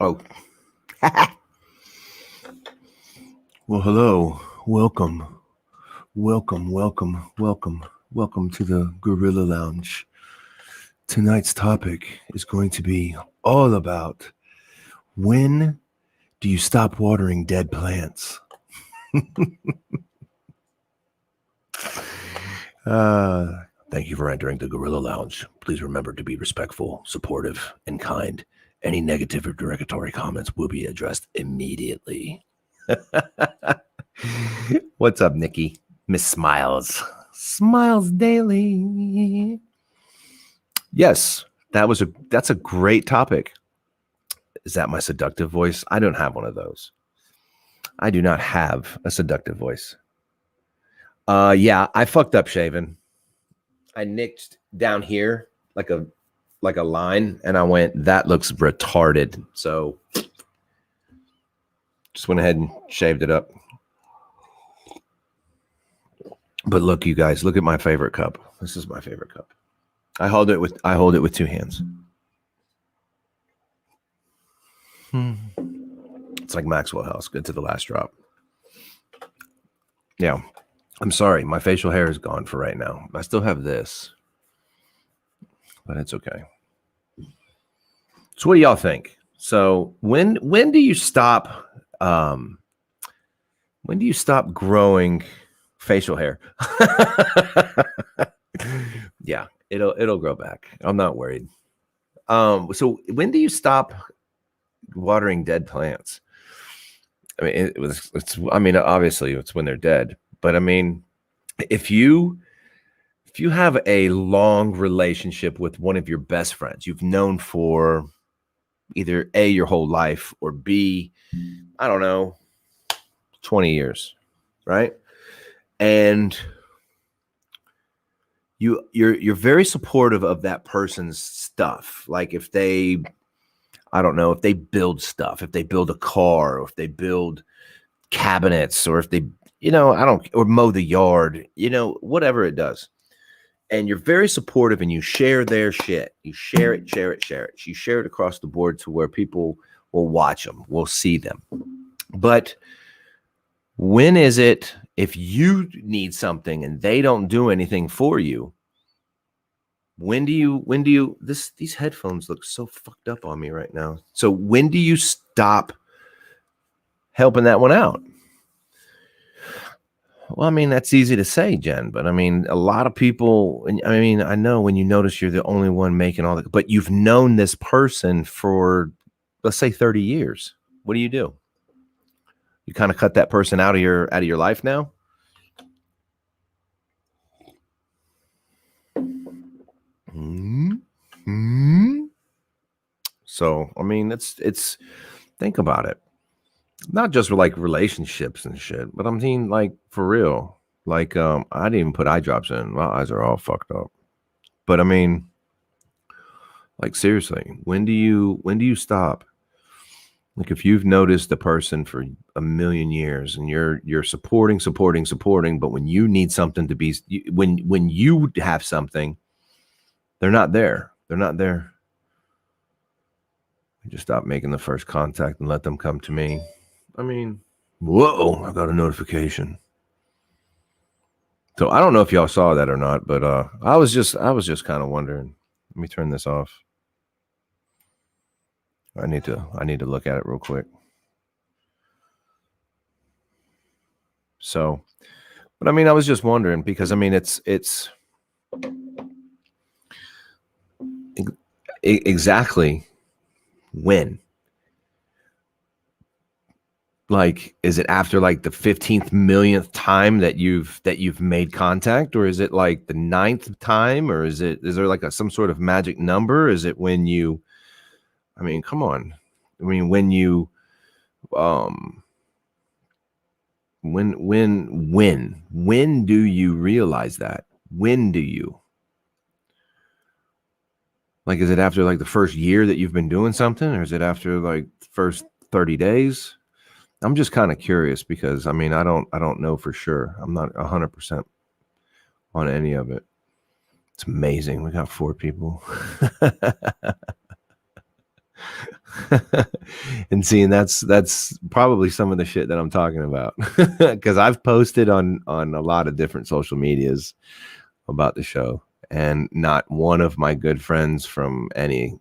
Oh, well, hello. Welcome. Welcome to the Gorilla Lounge. Tonight's topic is going to be all about when do you stop watering dead plants? Thank you for entering the Gorilla Lounge. Please remember to be respectful, supportive, and kind. Any negative or derogatory comments will be addressed immediately. What's up, Nikki? Miss Smiles. Smiles Daily. Yes, that's a great topic. Is that my seductive voice? I don't have one of those. I do not have a seductive voice. Yeah, I fucked up shaving. I nicked down here like a line, and I went, that looks retarded. So just went ahead and shaved it up. But look, you guys, look at my favorite cup. This is my favorite cup. I hold it with two hands. It's like Maxwell House. Good to the last drop. Yeah. I'm sorry. My facial hair is gone for right now. I still have this, but it's okay. So what do y'all think? So when do you stop growing facial hair? Yeah, it'll grow back. I'm not worried. So when do you stop watering dead plants? I mean, obviously it's when they're dead, but I mean, if you have a long relationship with one of your best friends you've known for either A, your whole life, or B, I don't know, 20 years, right? And you're very supportive of that person's stuff. Like if they, I don't know, if they build stuff, if they build a car, or if they build cabinets, or if they, or mow the yard, whatever it does. And you're very supportive and you share their shit. You share it. You share it across the board to where people will watch them, will see them. But when is it, if you need something and they don't do anything for you, when do you, these headphones look so fucked up on me right now. So when do you stop helping that one out? Well, I mean, that's easy to say, Jen, but I mean, a lot of people, I mean, I know when you notice you're the only one making all the, but you've known this person for, let's say 30 years. What do? You kind of cut that person out of your life now? Mm-hmm. So, I mean, it's think about it. Not just for like relationships and shit, but I mean, like, for real. Like, I didn't even put eye drops in. My eyes are all fucked up. But I mean, like, seriously, when do you stop? Like, if you've noticed a person for a million years and you're supporting, but when you need something to be, when you have something, they're not there. They're not there. I just stop making the first contact and let them come to me. I mean, whoa, I got a notification. So I don't know if y'all saw that or not, but I was just kind of wondering. Let me turn this off. I need to look at it real quick. So, but I mean, I was just wondering because I mean, it's exactly when. Like, is it after like the 15th millionth time that you've made contact, or is it like the 9th time, or is there like some sort of magic number? Is it when you, I mean, come on. I mean, when you, when do you realize that? When do you? Like, is it after like the first year that you've been doing something, or is it after like the first 30 days? I'm just kind of curious because I mean, I don't know for sure. I'm not 100% on any of it. It's amazing. We got 4 people. And seeing that's probably some of the shit that I'm talking about, because I've posted on a lot of different social medias about the show, and not one of my good friends from any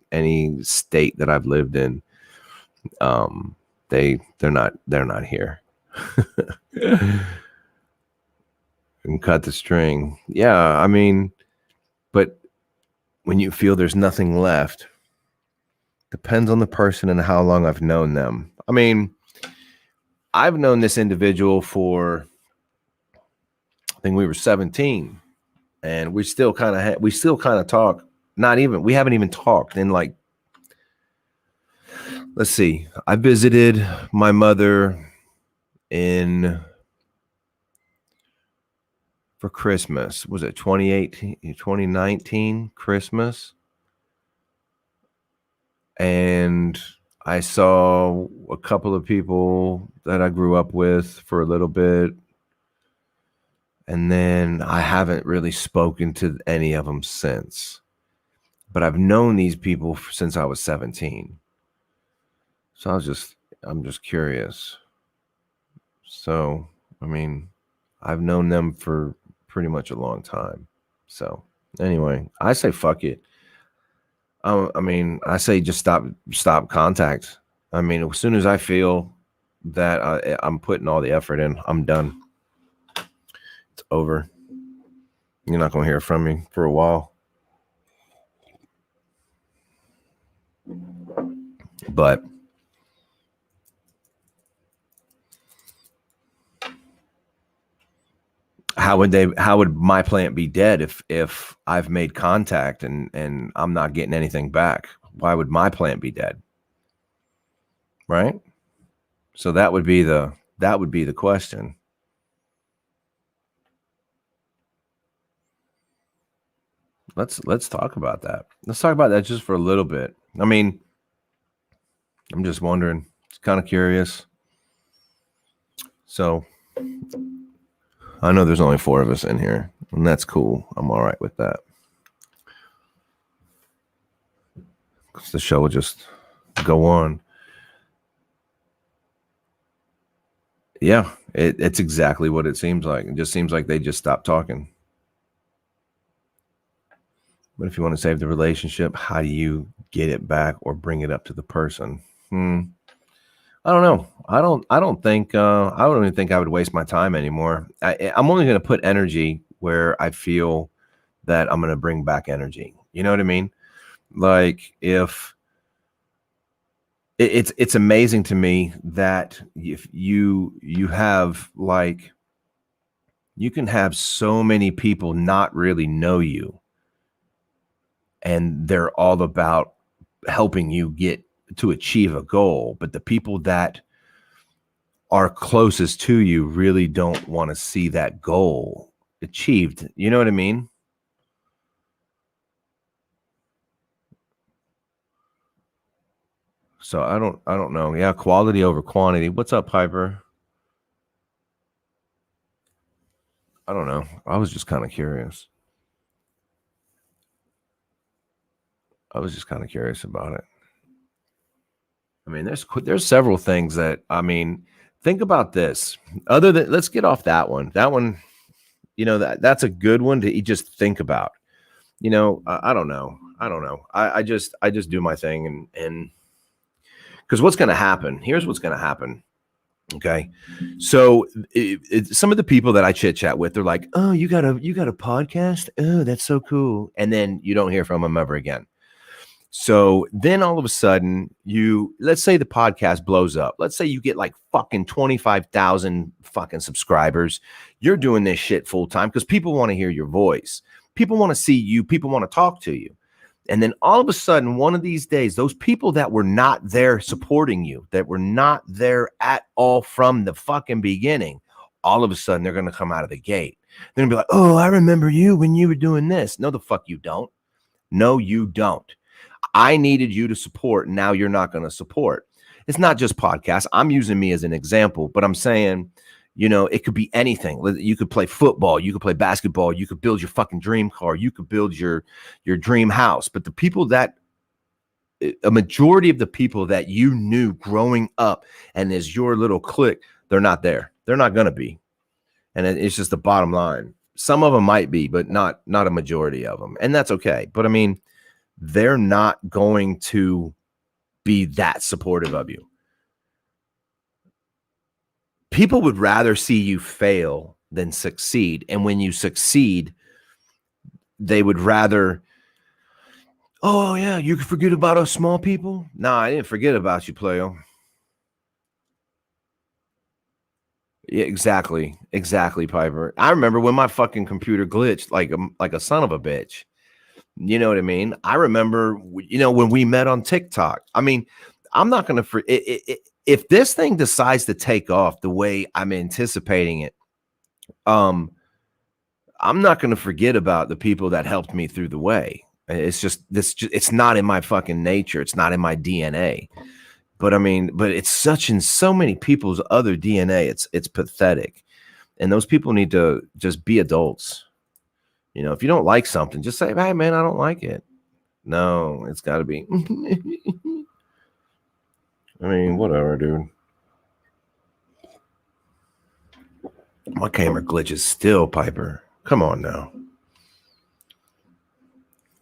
state that I've lived in, they're not here. And cut the string. Yeah, I mean, but when you feel there's nothing left, depends on the person and how long I've known them. I mean, I've known this individual for, I think we were 17, and we still kind of talk. We haven't even talked in, like, let's see. I visited my mother for Christmas. Was it 2019 Christmas? And I saw a couple of people that I grew up with for a little bit. And then I haven't really spoken to any of them since. But I've known these people since I was 17. So I'm just curious. So, I mean, I've known them for pretty much a long time. So, anyway, I say fuck it. I mean, I say just stop contact. I mean, as soon as I feel that I'm putting all the effort in, I'm done. It's over. You're not going to hear from me for a while. But how would my plant be dead if I've made contact and I'm not getting anything back? Why would my plant be dead? Right? So that would be the question. Let's talk about that. Let's talk about that just for a little bit. I mean, I'm just wondering. It's kind of curious. So I know there's only 4 of us in here, and that's cool. I'm all right with that. Because the show will just go on. Yeah, it's exactly what it seems like. It just seems like they just stopped talking. But if you want to save the relationship, how do you get it back or bring it up to the person? I don't know. I don't even think I would waste my time anymore. I'm only going to put energy where I feel that I'm going to bring back energy. You know what I mean? Like, if it's amazing to me that if you have, like, you can have so many people not really know you, and they're all about helping you get to achieve a goal. But the people that are closest to you really don't want to see that goal achieved. You know what I mean? So I don't know. Yeah, quality over quantity. What's up, Piper? I don't know. I was just kind of curious. About it. I mean, there's several things that, I mean, think about this. Other than, let's get off that one. That one, you know, that's a good one to just think about. You know, I don't know. I just do my thing, and because what's going to happen? Here's what's going to happen. Okay, so some of the people that I chit chat with, they're like, "Oh, you got a podcast? Oh, that's so cool," and then you don't hear from them ever again. So then all of a sudden, let's say the podcast blows up. Let's say you get like fucking 25,000 fucking subscribers. You're doing this shit full time because people want to hear your voice. People want to see you. People want to talk to you. And then all of a sudden, one of these days, those people that were not there supporting you, that were not there at all from the fucking beginning, all of a sudden they're going to come out of the gate. They're going to be like, "Oh, I remember you when you were doing this." No, the fuck you don't. No, you don't. I needed you to support. Now you're not going to support. It's not just podcasts. I'm using me as an example, but I'm saying, you know, it could be anything. You could play football. You could play basketball. You could build your fucking dream car. You could build your dream house. But the people that a majority of the people that you knew growing up and as your little clique, they're not there. They're not going to be. And it's just the bottom line. Some of them might be, but not a majority of them. And that's okay. But I mean, they're not going to be that supportive of you. People would rather see you fail than succeed. And when you succeed, they would rather, oh, yeah, you can forget about us small people? Nah, I didn't forget about you, player. Yeah, exactly. Exactly, Piper. I remember when my fucking computer glitched like a son of a bitch. You know what I mean? I remember, when we met on TikTok. I mean, I'm not going to, if this thing decides to take off the way I'm anticipating it, I'm not going to forget about the people that helped me through the way. It's just it's not in my fucking nature. It's not in my DNA. But I mean, it's such in so many people's other DNA. It's pathetic. And those people need to just be adults. If you don't like something, just say, hey man, I don't like it. No, it's gotta be. I mean, whatever, dude. My camera glitches still, Piper. Come on now.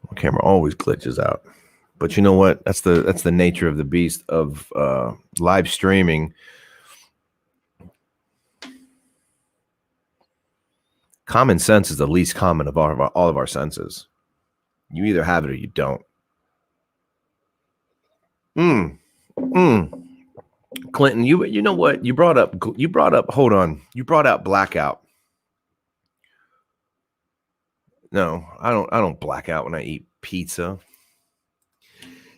My camera always glitches out. But you know what? That's the nature of the beast of live streaming. Common sense is the least common of all of our senses. You either have it or you don't. Clinton, you know what? You brought up, hold on. You brought out blackout. No, I don't black out when I eat pizza.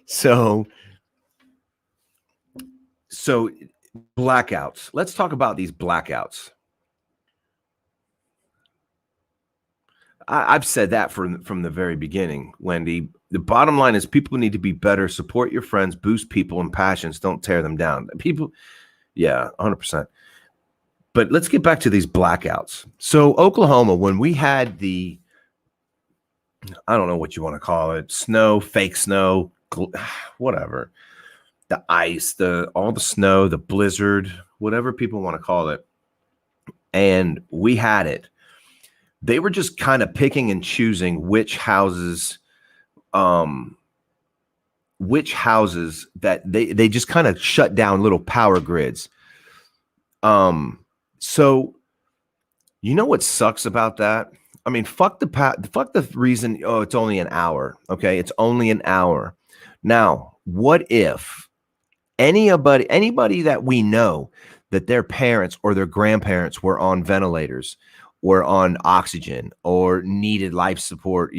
So blackouts. Let's talk about these blackouts. I've said that from the very beginning, Wendy. The bottom line is people need to be better, support your friends, boost people and passions, don't tear them down. People, yeah, 100%. But let's get back to these blackouts. So Oklahoma, when we had the, I don't know what you want to call it, snow, fake snow, whatever, the ice, all the snow, the blizzard, whatever people want to call it, and we had it. They were just kind of picking and choosing which houses that they just kind of shut down little power grids. So you know what sucks about that? I mean, fuck the reason, oh, it's only an hour. Okay, it's only an hour. Now, what if anybody that we know that their parents or their grandparents were on ventilators or on oxygen or needed life support,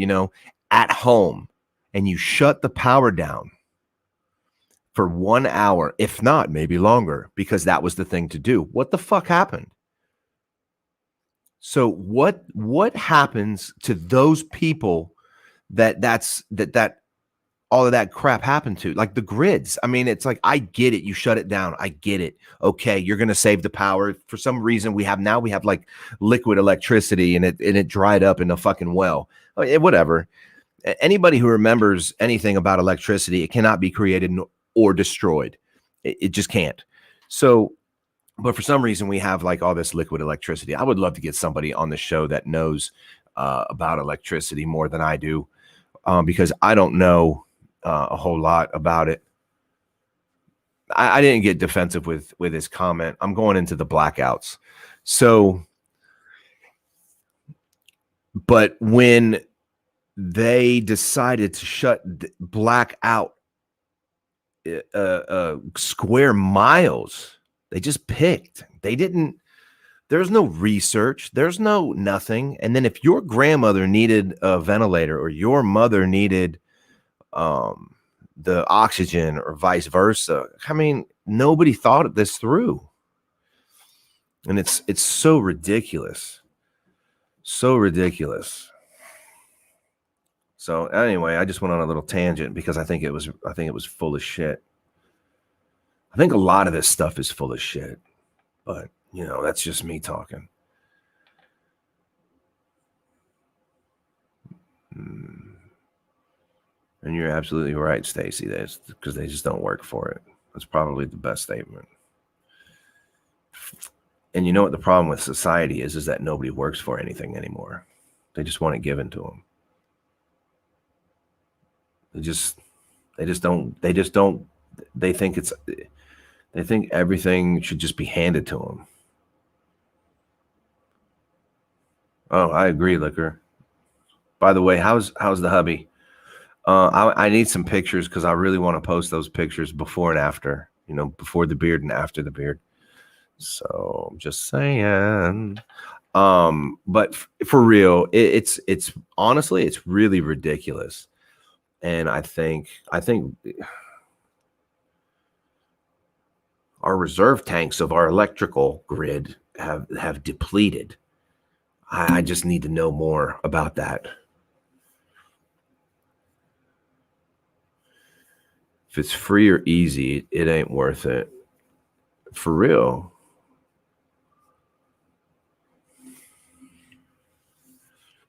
at home, and you shut the power down for 1 hour, if not maybe longer, because that was the thing to do. What the fuck happened? So what happens to those people that all of that crap happened to, like the grids? I mean, it's like, I get it. You shut it down. I get it. Okay. You're going to save the power. For some reason we have like liquid electricity and it dried up in a fucking well. Whatever. Anybody who remembers anything about electricity, it cannot be created or destroyed. It just can't. So, but for some reason we have like all this liquid electricity. I would love to get somebody on the show that knows about electricity more than I do, because I don't know a whole lot about it. I didn't get defensive with his comment. I'm going into the blackouts. So, but when they decided to black out square miles, they just picked. There's no research. There's no nothing. And then if your grandmother needed a ventilator or your mother needed the oxygen or vice versa, I mean, nobody thought this through. And it's so ridiculous. So ridiculous. So anyway, I just went on a little tangent because I think it was full of shit. I think a lot of this stuff is full of shit. But, that's just me talking. And you're absolutely right, Stacy. That's because they just don't work for it. That's probably the best statement. And you know what the problem with society is that nobody works for anything anymore. They just want it given to them. They think everything should just be handed to them. Oh, I agree, Liquor. By the way, how's the hubby? I need some pictures because I really want to post those pictures before and after, before the beard and after the beard. So I'm just saying. But for real, it's honestly, it's really ridiculous. And I think our reserve tanks of our electrical grid have depleted. I just need to know more about that. If it's free or easy, it ain't worth it. For real.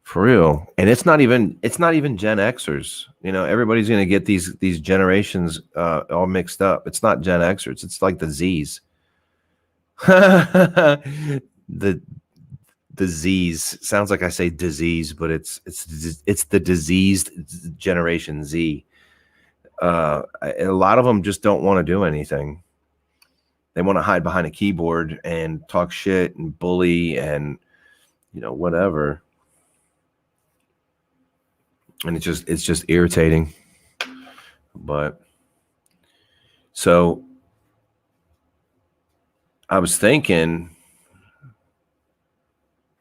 For real. And it's not even Gen Xers. Everybody's gonna get these generations all mixed up. It's not Gen Xers, it's like the Z's. The Z's sounds like I say disease, but it's the diseased generation Z. A lot of them just don't want to do anything. They want to hide behind a keyboard and talk shit and bully and whatever. And it's just irritating. But so I was thinking,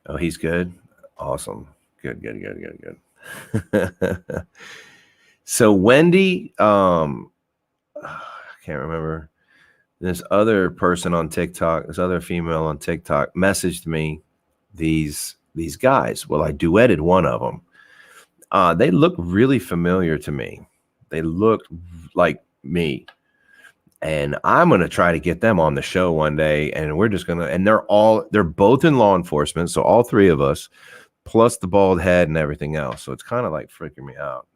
oh, he's good. Awesome. Good. So Wendy, I can't remember. This other person on TikTok, this other female on TikTok messaged me these guys. Well, I duetted one of them. They look really familiar to me. They look like me. And I'm going to try to get them on the show one day. And we're just going to, and they're both in law enforcement. So all three of us, plus the bald head and everything else. So it's kind of like freaking me out.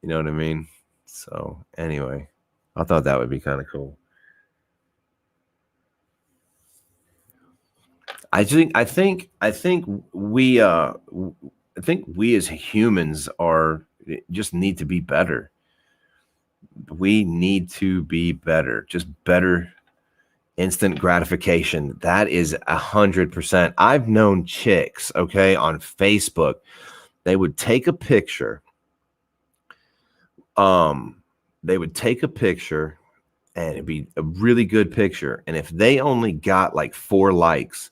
You know what I mean? So anyway, I thought that would be kind of cool. I think we as humans just need to be better. We need to be better, just better instant gratification. That is 100%. I've known chicks, okay, on Facebook, they would take a picture. They would take a picture and it'd be a really good picture. And if they only got like 4 likes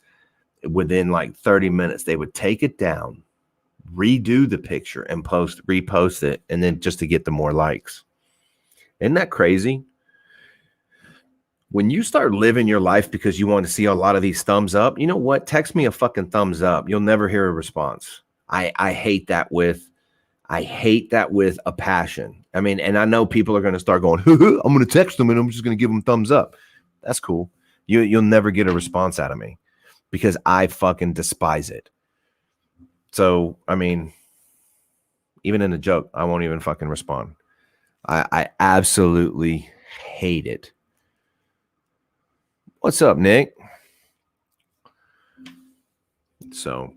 within like 30 minutes, they would take it down, redo the picture and repost it. And then just to get the more likes. Isn't that crazy? When you start living your life because you want to see a lot of these thumbs up, you know what? Text me a fucking thumbs up. You'll never hear a response. I hate that with a passion. I mean, and I know people are going to start going, I'm going to text them and I'm just going to give them thumbs up. That's cool. You'll never get a response out of me because I fucking despise it. So, I mean, even in a joke, I won't even fucking respond. I absolutely hate it. What's up, Nick? So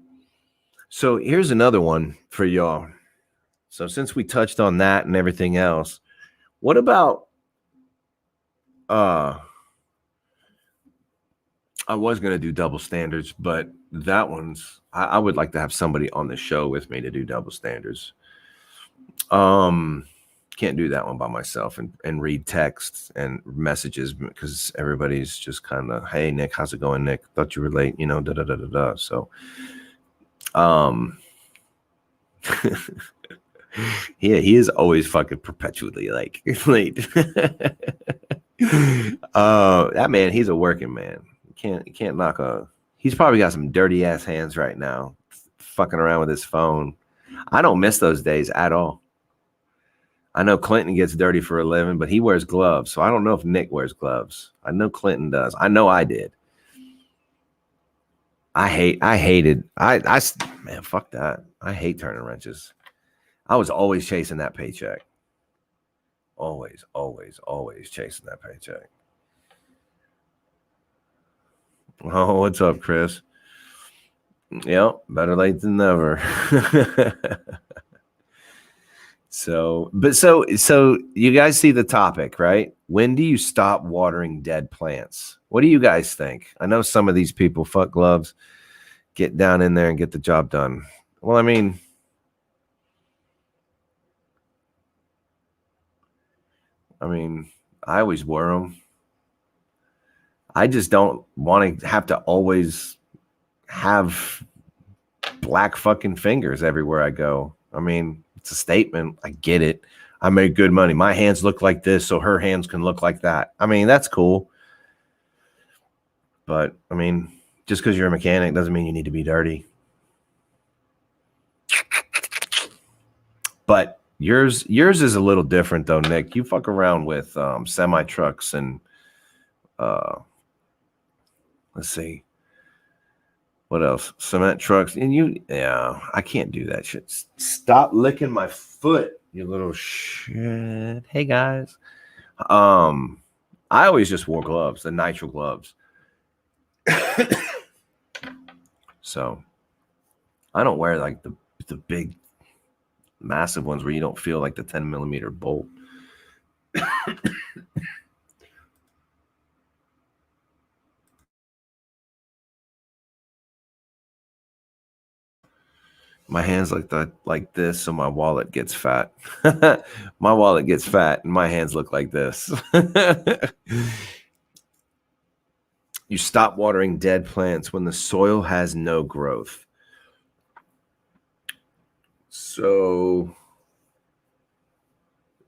here's another one for y'all. So since we touched on that and everything else, what about I was going to do double standards, but that one's I would like to have somebody on the show with me to do double standards. Can't do that one by myself and read texts and messages because everybody's just kind of, hey, Nick, how's it going, Nick? Thought you were late, So, yeah, he is always fucking perpetually like late. That man, he's a working man. You can't knock a. He's probably got some dirty ass hands right now, fucking around with his phone. I don't miss those days at all. I know Clinton gets dirty for a living, but he wears gloves. So I don't know if Nick wears gloves. I know Clinton does. I know I did. Man, fuck that. I hate turning wrenches. I was always chasing that paycheck. Always chasing that paycheck. Oh, what's up, Chris? Yep, better late than never. So you guys see the topic, right? When do you stop watering dead plants? What do you guys think? I know some of these people, fuck gloves, get down in there and get the job done. Well, I mean, I always wear them. I just don't want to have to always have black fucking fingers everywhere I go. I mean, it's a statement. I get it. I make good money. My hands look like this, so her hands can look like that. I mean, that's cool. But I mean, just because you're a mechanic doesn't mean you need to be dirty. But yours is a little different though, Nick. You fuck around with semi trucks and let's see. What else? Cement trucks. And I can't do that shit. Stop licking my foot, you little shit. Hey guys. I always just wore gloves, the nitrile gloves. So I don't wear like the big massive ones where you don't feel like the 10 millimeter bolt. My hands like this, so my wallet gets fat. My wallet gets fat, and my hands look like this. You stop watering dead plants when the soil has no growth. So,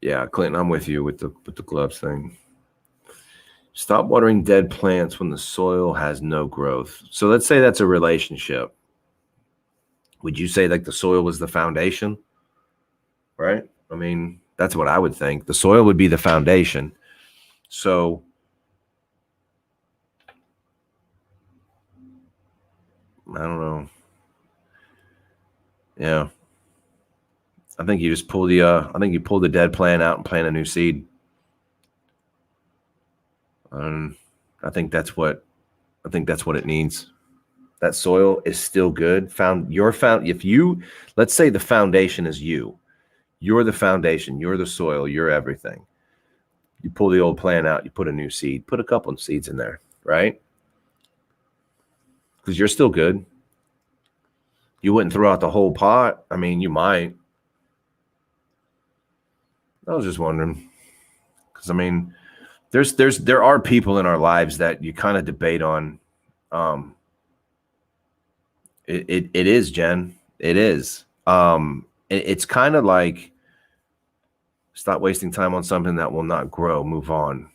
yeah, Clinton, I'm with you with the gloves thing. Stop watering dead plants when the soil has no growth. So let's say that's a relationship. Would you say like the soil was the foundation? Right? I mean, that's what I would think. The soil would be the foundation. So I don't know. Yeah. I think you just pull you pull the dead plant out and plant a new seed. I think that's what it needs. That soil is still good. Let's say the foundation is you're the foundation, you're the soil, you're everything. You pull the old plant out, you put a new seed, put a couple of seeds in there, right? Because you're still good. You wouldn't throw out the whole pot. I mean, you might. I was just wondering. Because I mean, there are people in our lives that you kind of debate on. It is, Jen. It is. It's kind of like stop wasting time on something that will not grow. Move on.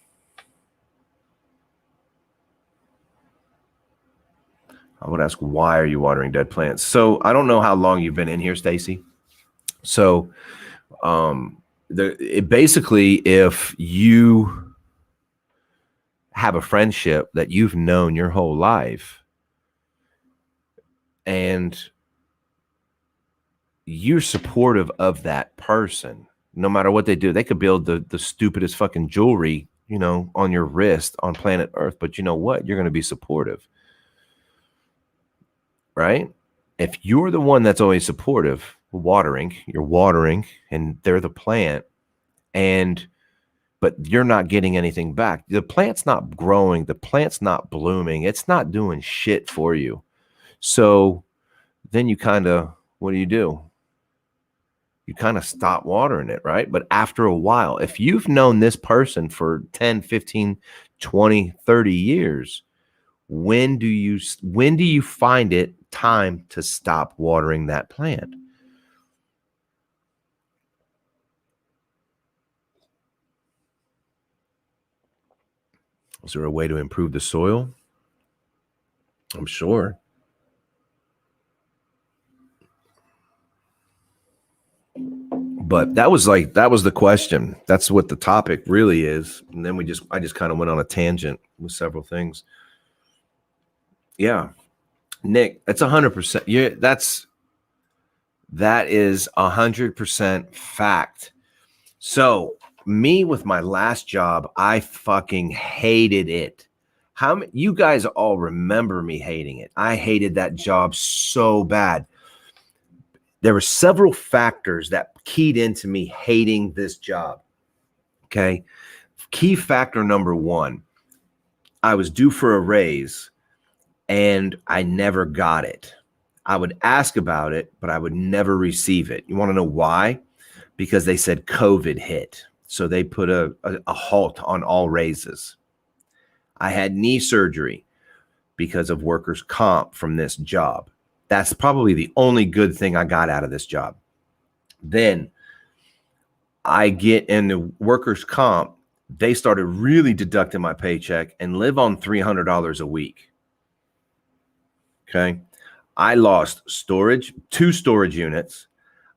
I would ask, why are you watering dead plants? So I don't know how long you've been in here, Stacy. So basically, if you have a friendship that you've known your whole life and you're supportive of that person, no matter what they do, they could build the stupidest fucking jewelry, on your wrist on planet Earth. But you know what? You're going to be supportive. Right? If you're the one that's always supportive, you're watering and they're the plant, but you're not getting anything back. The plant's not growing. The plant's not blooming. It's not doing shit for you. So then you what do? You kind of stop watering it, right? But after a while, if you've known this person for 10, 15, 20, 30 years, when do you find it time to stop watering that plant? Is there a way to improve the soil? I'm sure. But that was the question. That's what the topic really is. And then I just kind of went on a tangent with several things. Yeah. Nick, that's 100%. Yeah, That is 100% fact. So me with my last job, I fucking hated it. You guys all remember me hating it? I hated that job so bad. There were several factors that keyed into me hating this job. Okay. Key factor number one, I was due for a raise and I never got it. I would ask about it, but I would never receive it. You want to know why? Because they said COVID hit. So they put a halt on all raises. I had knee surgery because of workers' comp from this job. That's probably the only good thing I got out of this job. Then I get into workers' comp. They started really deducting my paycheck and live on $300 a week. Okay. I lost storage, 2 storage units.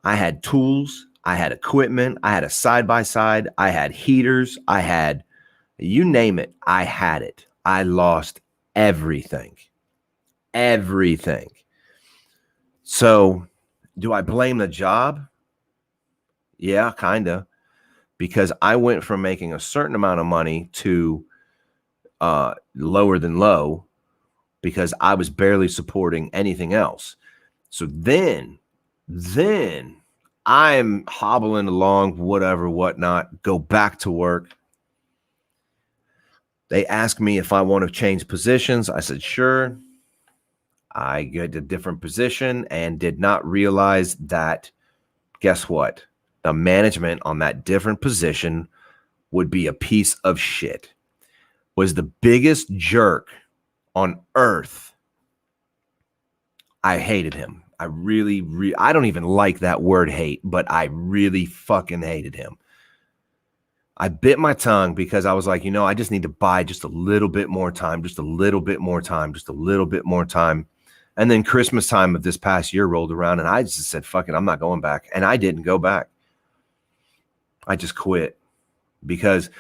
I had tools. I had equipment. I had a side-by-side. I had heaters. I had, you name it, I had it. I lost everything. Everything. So do I blame the job? Yeah, kind of. Because I went from making a certain amount of money to lower than low because I was barely supporting anything else. So then I'm hobbling along, whatever, whatnot, go back to work. They asked me if I want to change positions. I said, sure. I get a different position and did not realize that, guess what? The management on that different position would be a piece of shit. Was the biggest jerk on earth. I hated him. I I don't even like that word hate, but I really fucking hated him. I bit my tongue because I was like, I just need to buy just a little bit more time, just a little bit more time, just a little bit more time. And then Christmas time of this past year rolled around and I just said, fuck it, I'm not going back. And I didn't go back. I just quit because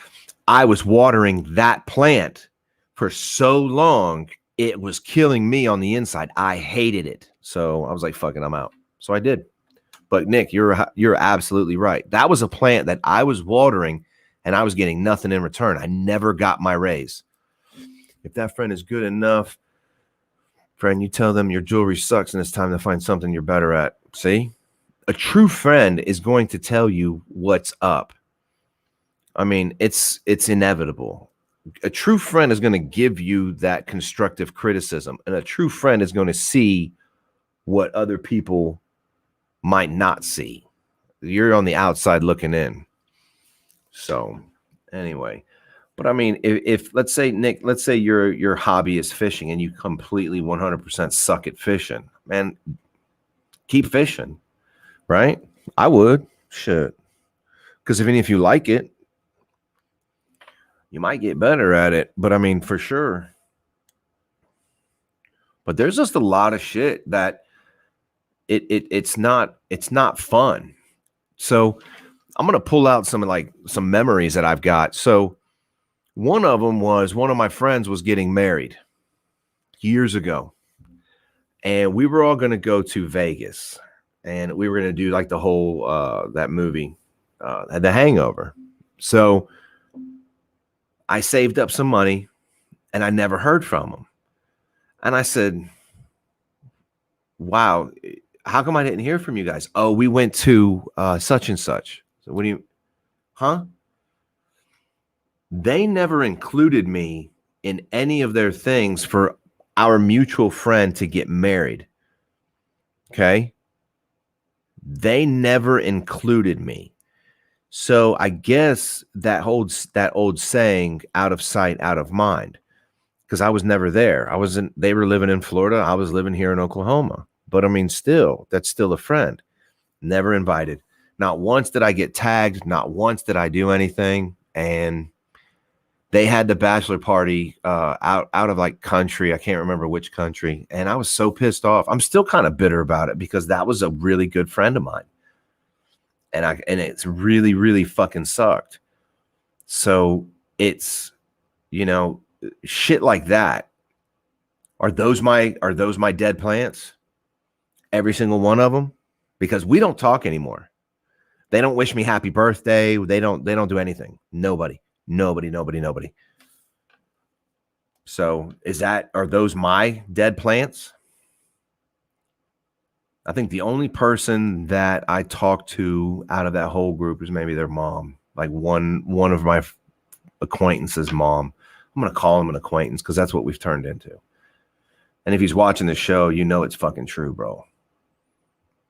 I was watering that plant for so long. It was killing me on the inside. I hated it. So I was like, fuck it, I'm out. So I did. But Nick, you're absolutely right. That was a plant that I was watering and I was getting nothing in return. I never got my raise. If that friend is good enough, friend, you tell them your jewelry sucks and it's time to find something you're better at. See? A true friend is going to tell you what's up. I mean, it's inevitable. A true friend is going to give you that constructive criticism, and a true friend is going to see what other people might not see. You're on the outside looking in. So anyway, but I mean, if let's say, Nick, let's say your hobby is fishing and you completely 100% suck at fishing, man, keep fishing, right? I would. Shit. Because even if you like it, you might get better at it. But I mean, for sure. But there's just a lot of shit that it's not fun. So I'm gonna pull out some memories that I've got. So one of them was one of my friends was getting married years ago, and we were all gonna go to Vegas, and we were gonna do like the whole that movie, The Hangover. So I saved up some money, and I never heard from him. And I said, wow, how come I didn't hear from you guys? Oh, we went to such and such. So what do you, huh? They never included me in any of their things for our mutual friend to get married. Okay. They never included me. So I guess that holds that old saying, out of sight, out of mind. Because I was never there. They were living in Florida. I was living here in Oklahoma. But I mean, still, that's still a friend. Never invited. Not once did I get tagged. Not once did I do anything. And they had the bachelor party out of like country. I can't remember which country. And I was so pissed off. I'm still kind of bitter about it because that was a really good friend of mine. And it's really, really fucking sucked. So it's, shit like that. Are those my dead plants? Every single one of them? because we don't talk anymore. They don't wish me happy birthday. They don't do anything. Nobody. So are those my dead plants? I think the only person that I talk to out of that whole group is maybe their mom, like one of my acquaintances' mom. I'm going to call him an acquaintance because that's what we've turned into. And if he's watching the show, you know it's fucking true, bro.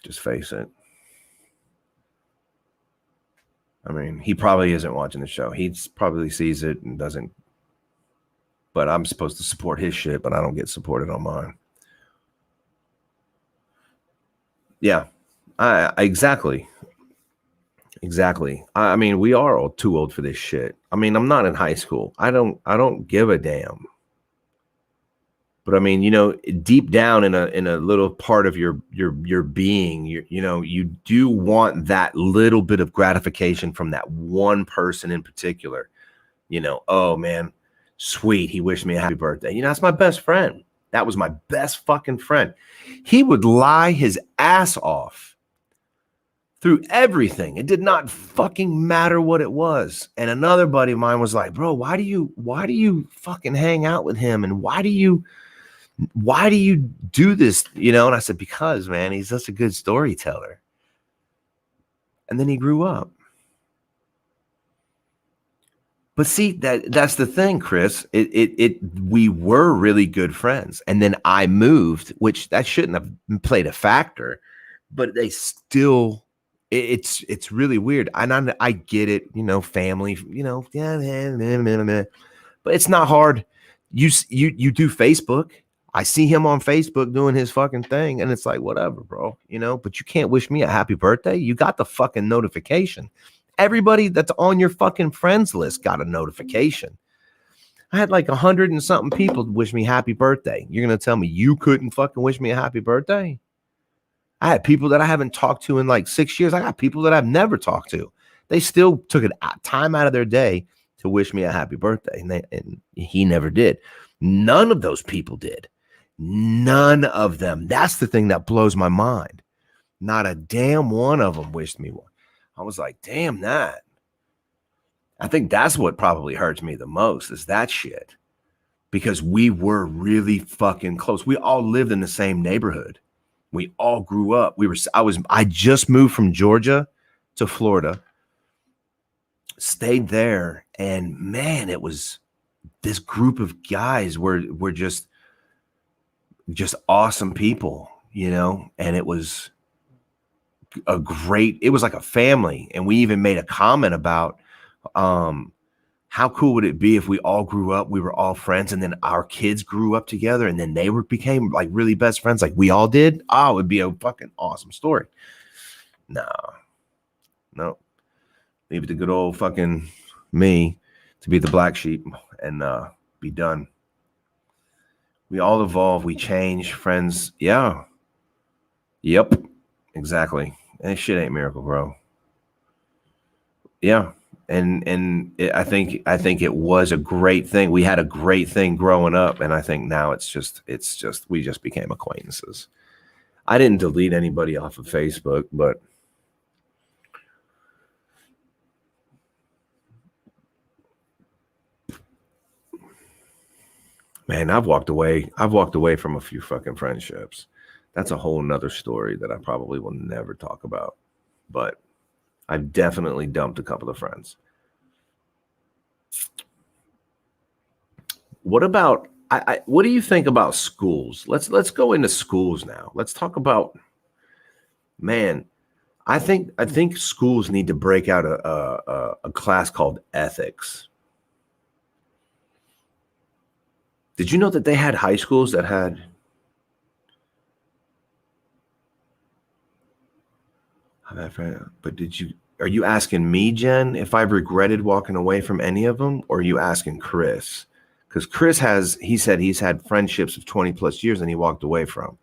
Just face it. I mean, he probably isn't watching the show. He probably sees it and doesn't. But I'm supposed to support his shit, but I don't get supported on mine. Yeah, exactly. I mean, we are all too old for this shit. I mean, I'm not in high school. I don't give a damn. But I mean, you know, deep down in a little part of your being, you do want that little bit of gratification from that one person in particular. You know, oh man, sweet, he wished me a happy birthday. You know, that's my best friend. That was my best fucking friend. He would lie his ass off through everything. It did not fucking matter what it was. And another buddy of mine was like, bro, why do you fucking hang out with him? And why do you do this? You know? And I said, because, man, he's such a good storyteller. And then he grew up. But see, that's the thing, Chris. We were really good friends. And then I moved, which that shouldn't have played a factor, but they still, it's really weird. And I get it, you know, family, you know, but it's not hard. You do Facebook. I see him on Facebook doing his fucking thing, and it's like, whatever, bro, you know, but you can't wish me a happy birthday. You got the fucking notification. Everybody that's on your fucking friends list got a notification. I had like 100 and something people wish me happy birthday. You're going to tell me you couldn't fucking wish me a happy birthday? I had people that I haven't talked to in like 6 years. I got people that I've never talked to. They still took time out of their day to wish me a happy birthday. And he never did. None of those people did. None of them. That's the thing that blows my mind. Not a damn one of them wished me one. I was like, damn that. I think that's what probably hurts me the most is that shit. Because we were really fucking close. We all lived in the same neighborhood. We all grew up. I just moved from Georgia to Florida. Stayed there. And man, it was this group of guys were just awesome people, you know, and it was it was like a family. And we even made a comment about how cool would it be if we all grew up, we were all friends, and then our kids grew up together, and then they became like really best friends like we all did. Oh, it would be a fucking awesome story. No. Leave it to good old fucking me to be the black sheep and be done. We all evolve, we change, friends. Yeah. Yep. Exactly. And shit ain't miracle, bro. Yeah. I think it was a great thing. We had a great thing growing up, and I think now it's just we just became acquaintances. I didn't delete anybody off of Facebook, but man, I've walked away from a few fucking friendships. That's a whole nother story that I probably will never talk about. But I've definitely dumped a couple of friends. What about what do you think about schools? Let's go into schools now. Let's talk about, man, I think schools need to break out a class called ethics. Did you know that they had high schools that had but are you asking me, Jen, if I've regretted walking away from any of them, or are you asking Chris? Because Chris he said he's had friendships of 20 plus years and he walked away from.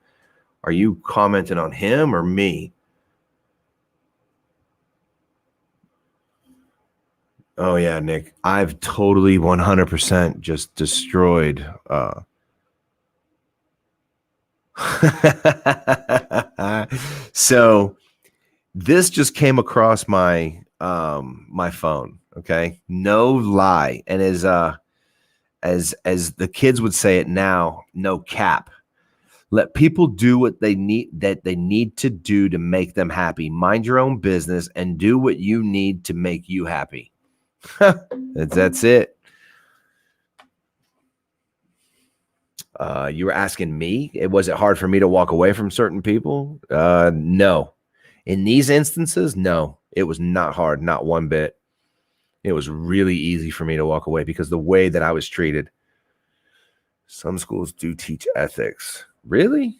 Are you commenting on him or me? Oh yeah, Nick, I've totally 100% just destroyed. So This just came across my my phone. Okay, no lie, and as the kids would say it now, no cap. Let people do what they need to do to make them happy. Mind your own business and do what you need to make you happy. That's it. You were asking me, was it hard for me to walk away from certain people? No. In these instances, no, it was not hard, not one bit. It was really easy for me to walk away because the way that I was treated. Some schools do teach ethics. Really?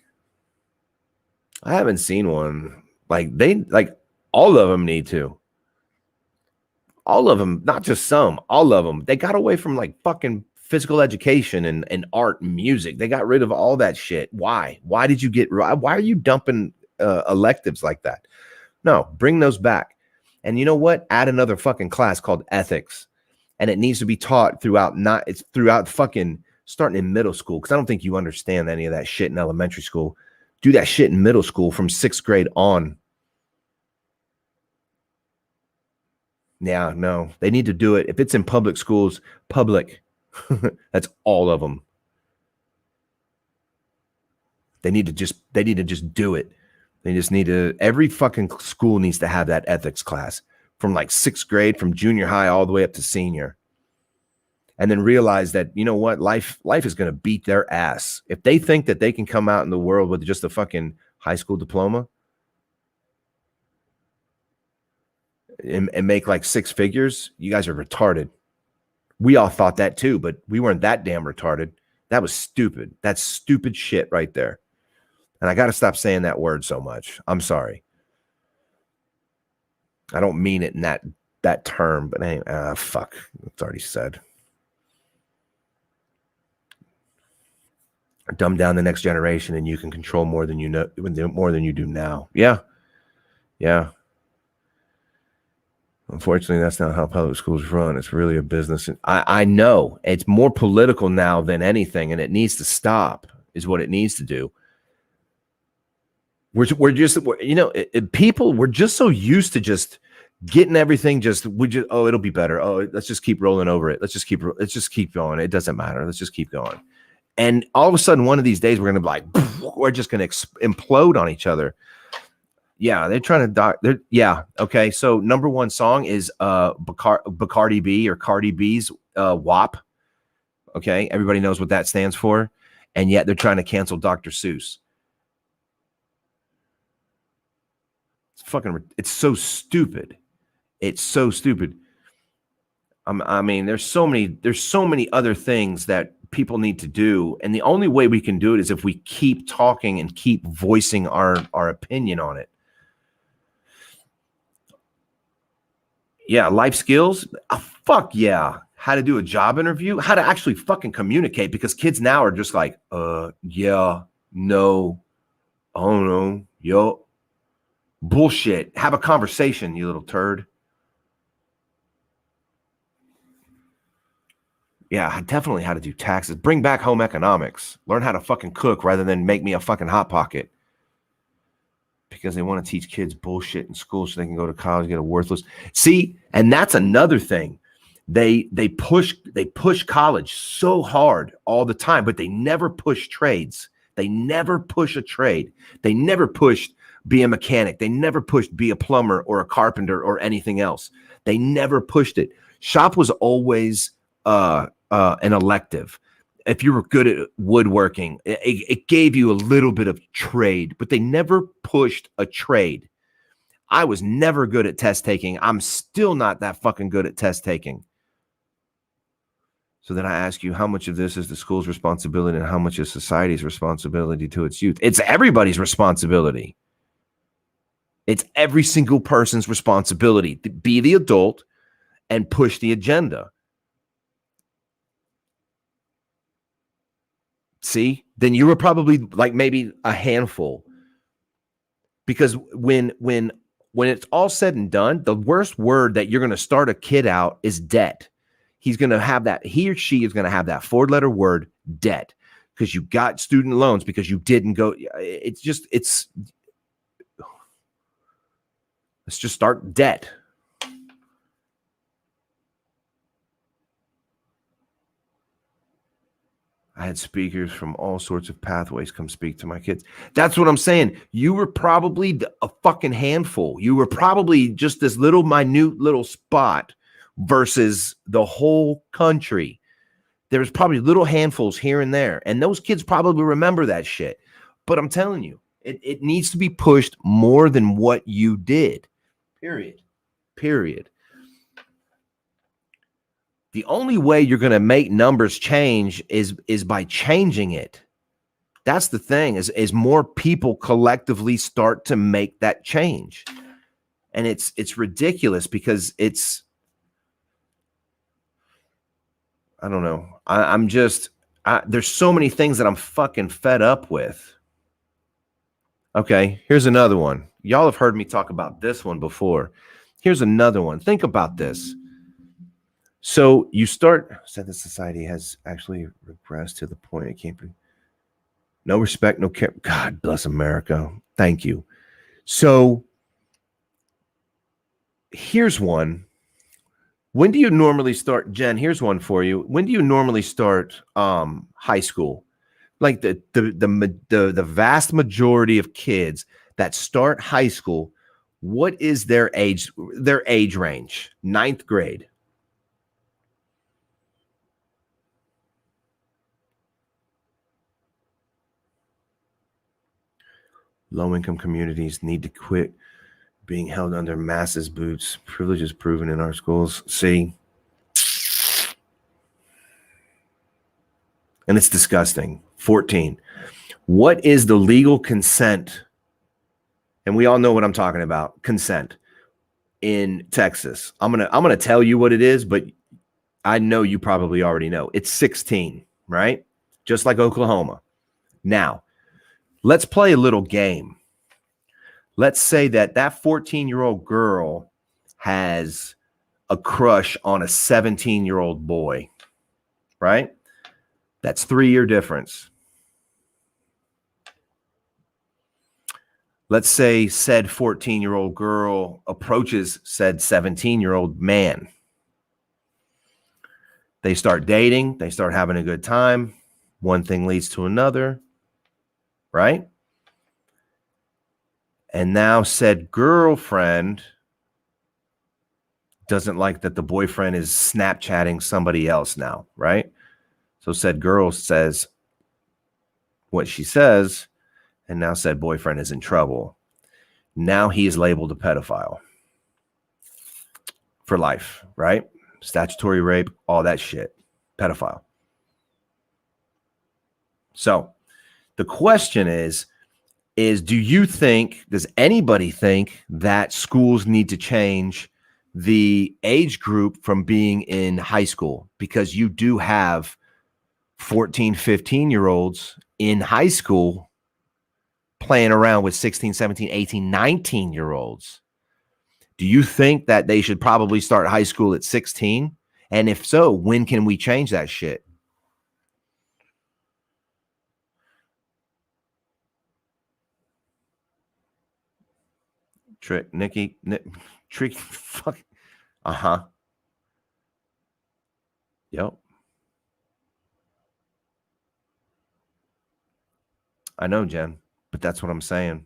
I haven't seen one. Like all of them need to. All of them, not just some, all of them. They got away from like fucking physical education and art and music. They got rid of all that shit. Why? Why are you dumping electives like that? No, bring those back. And you know what? Add another fucking class called ethics. And it needs to be taught it's throughout fucking starting in middle school. Cause I don't think you understand any of that shit in elementary school. Do that shit in middle school from 6th grade on. Yeah, no, they need to do it. If it's in public schools, public, that's all of them. They need to just do it. They just need to, every fucking school needs to have that ethics class from like 6th grade, from junior high all the way up to senior. And then realize that, you know what, life is going to beat their ass. If they think that they can come out in the world with just a fucking high school diploma and make like 6 figures, you guys are retarded. We all thought that too, but we weren't that damn retarded. That was stupid. That's stupid shit right there. And I got to stop saying that word so much. I'm sorry. I don't mean it in that term, but anyway, fuck. It's already said. Dumb down the next generation and you can control more than you know, more than you do now. Yeah. Yeah. Unfortunately, that's not how public schools run. It's really a business. I know it's more political now than anything, and it needs to stop is what it needs to do. We're just people, we're just so used to just getting everything it'll be better. Oh, let's just keep rolling over it. Let's just keep going. It doesn't matter. Let's just keep going. And all of a sudden, one of these days, we're going to be like, we're just going to implode on each other. Yeah, they're trying to yeah, okay. So number one song is Bacardi B or Cardi B's WAP. Okay, everybody knows what that stands for. And yet they're trying to cancel Dr. Seuss. It's so stupid. It's so stupid. I mean, there's so many other things that people need to do, and the only way we can do it is if we keep talking and keep voicing our opinion on it. Yeah, life skills. Fuck yeah. How to do a job interview, how to actually fucking communicate, because kids now are just like, yeah, no, oh no, yo, bullshit. Have a conversation, you little turd. Yeah, definitely how to do taxes. Bring back home economics. Learn how to fucking cook rather than make me a fucking Hot Pocket. Because they want to teach kids bullshit in school so they can go to college and get a worthless. See, and that's another thing. They push college so hard all the time, but they never push trades. They never push a trade. They never pushed be a mechanic. They never pushed be a plumber or a carpenter or anything else. They never pushed it. Shop was always an elective. If you were good at woodworking, it gave you a little bit of trade, but they never pushed a trade. I was never good at test taking. I'm still not that fucking good at test taking. So then I ask you, how much of this is the school's responsibility and how much is society's responsibility to its youth? It's everybody's responsibility. It's every single person's responsibility to be the adult and push the agenda. See, then you were probably like maybe a handful, because when it's all said and done, the worst word that you're going to start a kid out is debt. He's going to have that, he or she is going to have that 4-letter word, debt, because you got student loans because you didn't go. It's Let's just start debt. I had speakers from all sorts of pathways come speak to my kids. That's what I'm saying. You were probably a fucking handful. You were probably just this little minute little spot versus the whole country. There's probably little handfuls here and there. And those kids probably remember that shit. But I'm telling you, it needs to be pushed more than what you did. Period. The only way you're going to make numbers change is by changing it. That's the thing, is more people collectively start to make that change. And it's ridiculous because I don't know. There's so many things that I'm fucking fed up with. Okay, here's another one. Y'all have heard me talk about this one before. Here's another one. Think about this. So you said the society has actually regressed to the point it can't be. No respect, no care. God bless America. Thank you. So here's one. When do you normally start, Jen? Here's one for you. When do you normally start high school? Like the vast majority of kids that start high school, what is their age range? 9th grade. Low-income communities need to quit being held under masses' boots. Privilege is proven in our schools. See? And it's disgusting. 14. What is the legal consent? And we all know what I'm talking about. Consent in Texas. I'm gonna tell you what it is, but I know you probably already know. It's 16, right? Just like Oklahoma. Now, let's play a little game. Let's say that 14-year-old girl has a crush on a 17-year-old boy, right? That's 3-year difference. Let's say said 14-year-old girl approaches said 17-year-old man. They start dating. They start having a good time. One thing leads to another, right? And now said girlfriend doesn't like that the boyfriend is Snapchatting somebody else now, right? So said girl says what she says, and now said boyfriend is in trouble. Now he is labeled a pedophile for life, right? Statutory rape, all that shit. Pedophile. So the question is does anybody think that schools need to change the age group from being in high school? Because you do have 14, 15-year-olds in high school playing around with 16, 17, 18, 19-year-olds. Do you think that they should probably start high school at 16? And if so, when can we change that shit? Trick, fuck. Uh-huh. Yep. I know, Jen, but that's what I'm saying.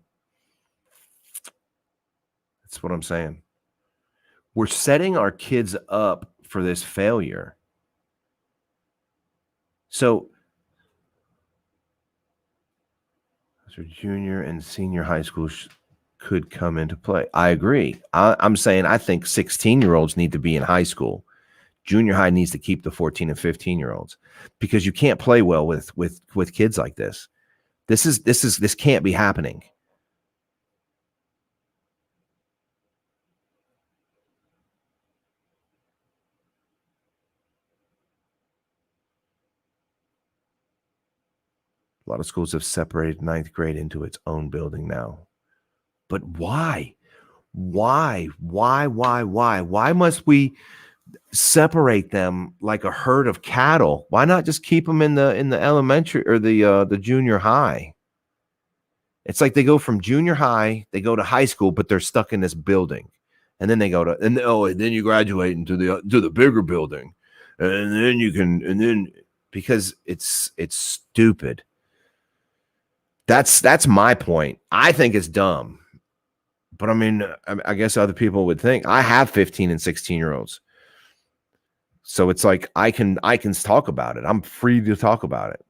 That's what I'm saying. We're setting our kids up for this failure. So junior and senior high school could come into play. I agree. I'm saying I think 16-year-olds need to be in high school. Junior high needs to keep the 14 and 15-year-olds because you can't play well with kids like this. This can't be happening. A lot of schools have separated 9th grade into its own building now. But why? Why must we separate them like a herd of cattle? Why not just keep them in the elementary or the junior high? It's like they go from junior high, they go to high school, but they're stuck in this building. And then they go to, and then you graduate into the bigger building. And then you can, and then because it's stupid. That's my point. I think it's dumb. But I mean, I guess other people would think. I have 15 and 16-year-olds. So it's like I can talk about it. I'm free to talk about it.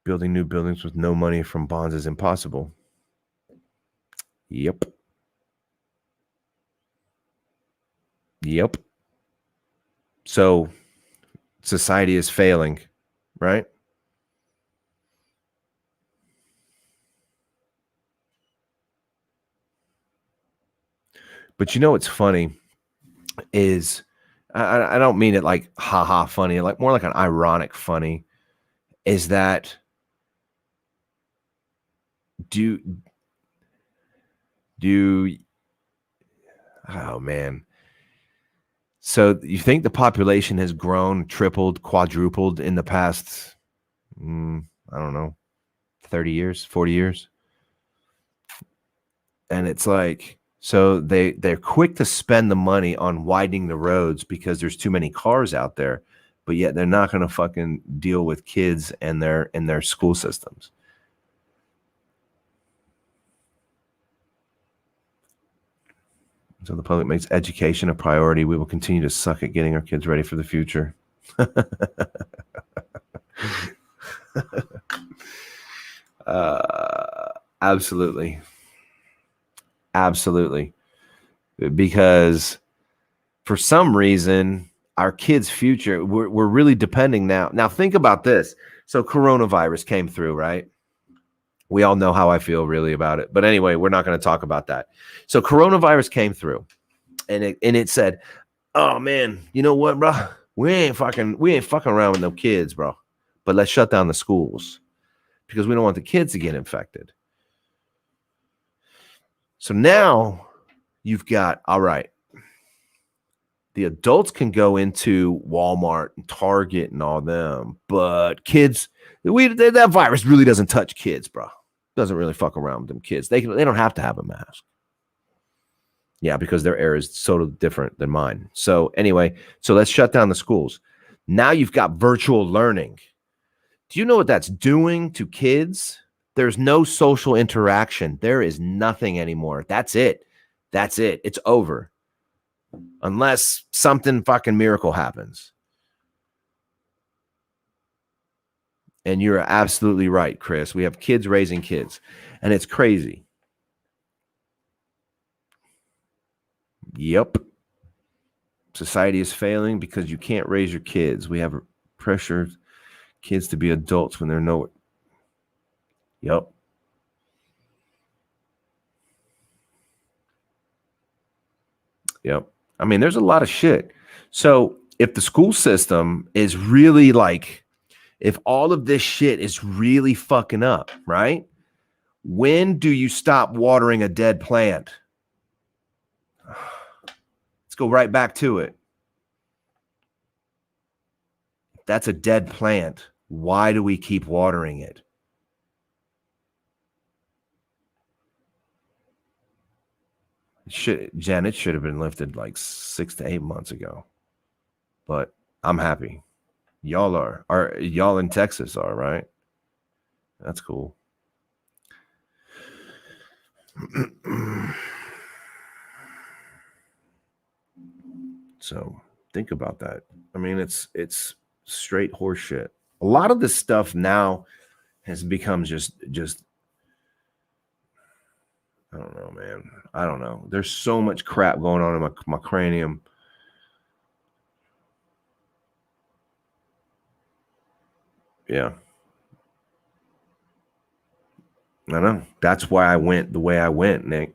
Building new buildings with no money from bonds is impossible. Yep. So society is failing, right? But you know what's funny is I don't mean it like haha funny, like more like an ironic funny, is that do oh man. So you think the population has grown, tripled, quadrupled in the past, I don't know, 30 years, 40 years? And it's like, so they're quick to spend the money on widening the roads because there's too many cars out there, but yet they're not going to fucking deal with kids and their school systems. So the public makes education a priority. We will continue to suck at getting our kids ready for the future. Absolutely. Because for some reason, our kids' future, we're really depending now. Now think about this. So coronavirus came through, right? We all know how I feel really about it. But anyway, we're not going to talk about that. So coronavirus came through and it said, oh man, you know what, bro? We ain't fucking around with no kids, bro. But let's shut down the schools because we don't want the kids to get infected. So now you've got, all right, the adults can go into Walmart and Target and all them, but kids, that virus really doesn't touch kids, bro. Doesn't really fuck around with them kids. They don't have to have a mask. Yeah, because their air is so different than mine. So anyway, so let's shut down the schools. Now you've got virtual learning. Do you know what that's doing to kids? There's no social interaction. There is nothing anymore. That's it. It's over. Unless something fucking miracle happens. And you're absolutely right, Chris. We have kids raising kids, and it's crazy. Yep. Society is failing because you can't raise your kids. We have pressure kids to be adults when they're nowhere. Yep. I mean, there's a lot of shit. So if the school system is really like, if all of this shit is really fucking up, right? When do you stop watering a dead plant? Let's go right back to it. That's a dead plant. Why do we keep watering it? Janet should have been lifted like 6 to 8 months ago. But I'm happy. Y'all y'all in Texas are, right? That's cool. So think about that. I mean, it's straight horse shit. A lot of this stuff now has become just I don't know, man. I don't know. There's so much crap going on in my cranium. Yeah. I know. That's why I went the way I went, Nick.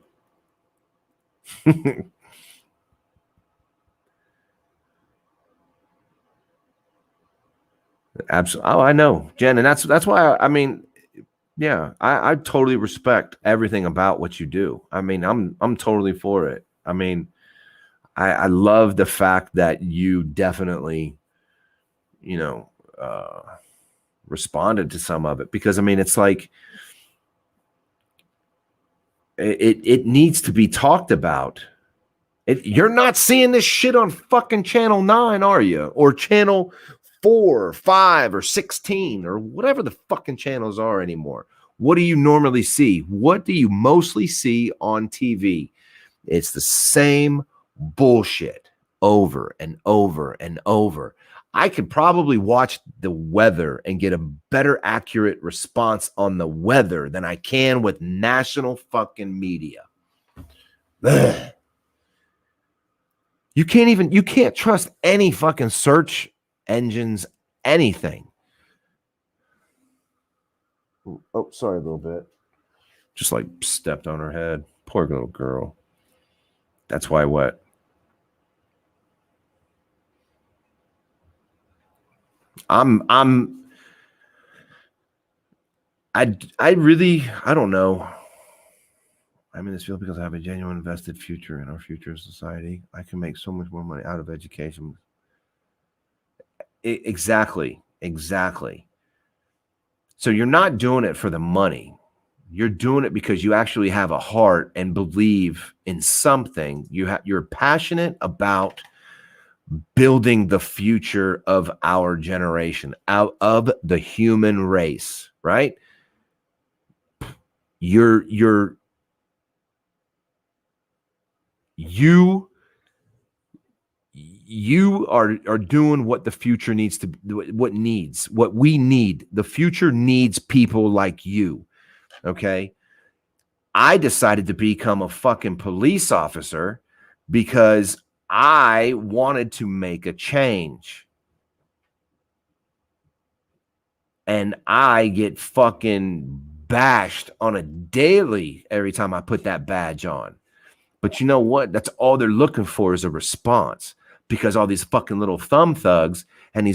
Absolutely. Oh, I know, Jen, and that's why I mean, yeah, I totally respect everything about what you do. I mean, I'm totally for it. I mean, I love the fact that you definitely, responded to some of it, because I mean, it's like it needs to be talked about. You're not seeing this shit on fucking channel 9, are you? Or channel 4 or 5 or 16 or whatever the fucking channels are anymore. What do you normally see? What do you mostly see on TV? It's the same bullshit over and over and over. I could probably watch the weather and get a better accurate response on the weather than I can with national fucking media. Ugh. You can't trust any fucking search engines, anything. Oh, sorry, a little bit. Just like stepped on her head. Poor little girl. That's why what? I don't know. I'm in this field because I have a genuine invested future in our future society. I can make so much more money out of education. Exactly. So you're not doing it for the money. You're doing it because you actually have a heart and believe in something. You're passionate about building the future of our generation, out of the human race, right? You are doing what the future needs to, what we need. The future needs people like you. Okay. I decided to become a fucking police officer because I wanted to make a change. And I get fucking bashed on a daily every time I put that badge on. But you know what? That's all they're looking for is a response, because all these fucking little thumb thugs and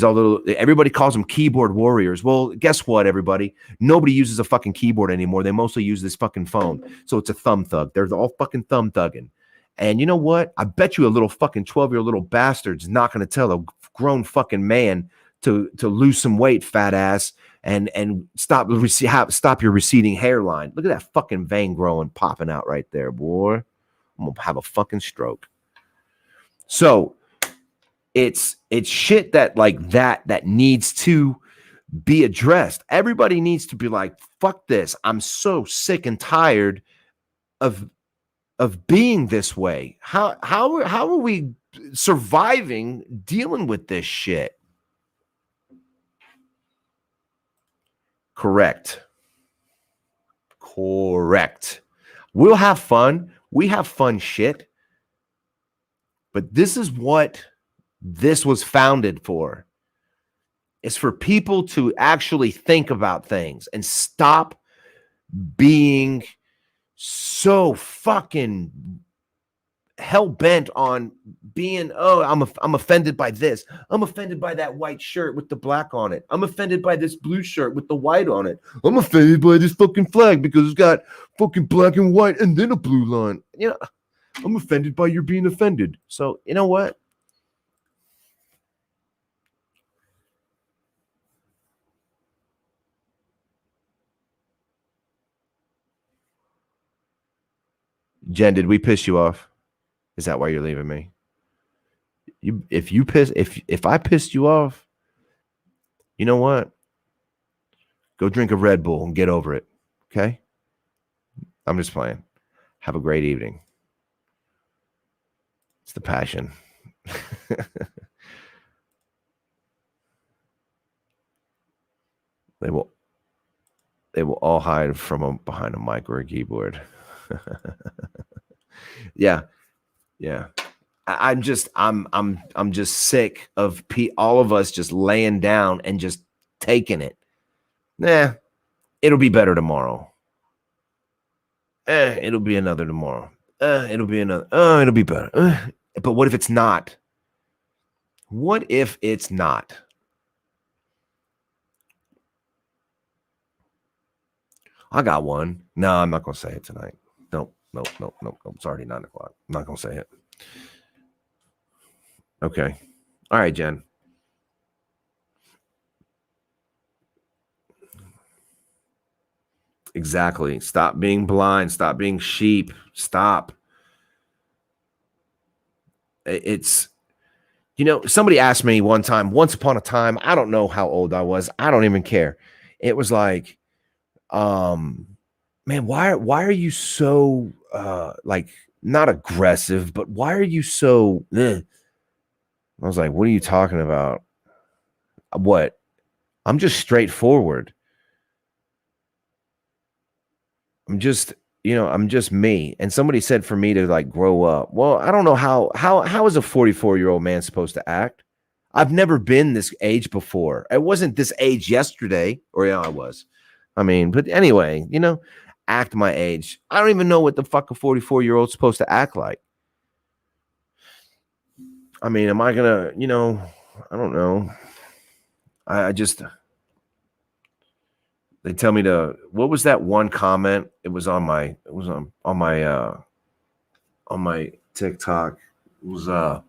everybody calls them keyboard warriors. Well, guess what, everybody? Nobody uses a fucking keyboard anymore. They mostly use this fucking phone. So it's a thumb thug. They're all fucking thumb thugging. And you know what? I bet you a little fucking 12-year-old little bastard's not going to tell a grown fucking man to lose some weight, fat ass, and stop your receding hairline. Look at that fucking vein growing, popping out right there, boy. I'm gonna have a fucking stroke. So it's shit that needs to be addressed. Everybody needs to be like, fuck this. I'm so sick and tired of being this way. How are we surviving dealing with this shit? Correct. We'll have fun. We have fun shit. But this is what this was founded for. It's for people to actually think about things and stop being so fucking hell-bent on being, I'm offended by this. I'm offended by that white shirt with the black on it. I'm offended by this blue shirt with the white on it. I'm offended by this fucking flag because it's got fucking black and white and then a blue line. You know, I'm offended by your being offended. So, you know what? Jen, did we piss you off? Is that why you're leaving me? If I pissed you off, you know what? Go drink a Red Bull and get over it. Okay? I'm just playing. Have a great evening. It's the passion. They will all hide from behind a mic or a keyboard. Yeah. I'm just sick of all of us just laying down and just taking it. Nah, it'll be better tomorrow. It'll be another tomorrow. It'll be another. It'll be better. But what if it's not? What if it's not? I got one. No, I'm not gonna say it tonight. Nope. It's already 9:00. I'm not gonna say it. Okay. All right, Jen. Exactly. Stop being blind. Stop being sheep. Stop. It's, somebody asked me one time, once upon a time, I don't know how old I was. I don't even care. It was like, um, man, why are you so like not aggressive, but why are you so I was like, what are you talking about? What? I'm just straightforward. I'm just me. And somebody said for me to like grow up. Well, I don't know how is a 44-year-old man supposed to act? I've never been this age before. I wasn't this age yesterday, or yeah, I was. I mean, but anyway, act my age. I don't even know what the fuck a 44-year-old's supposed to act like. I mean, am I gonna, I don't know. I just they tell me to what was that one comment? It was on my TikTok. It was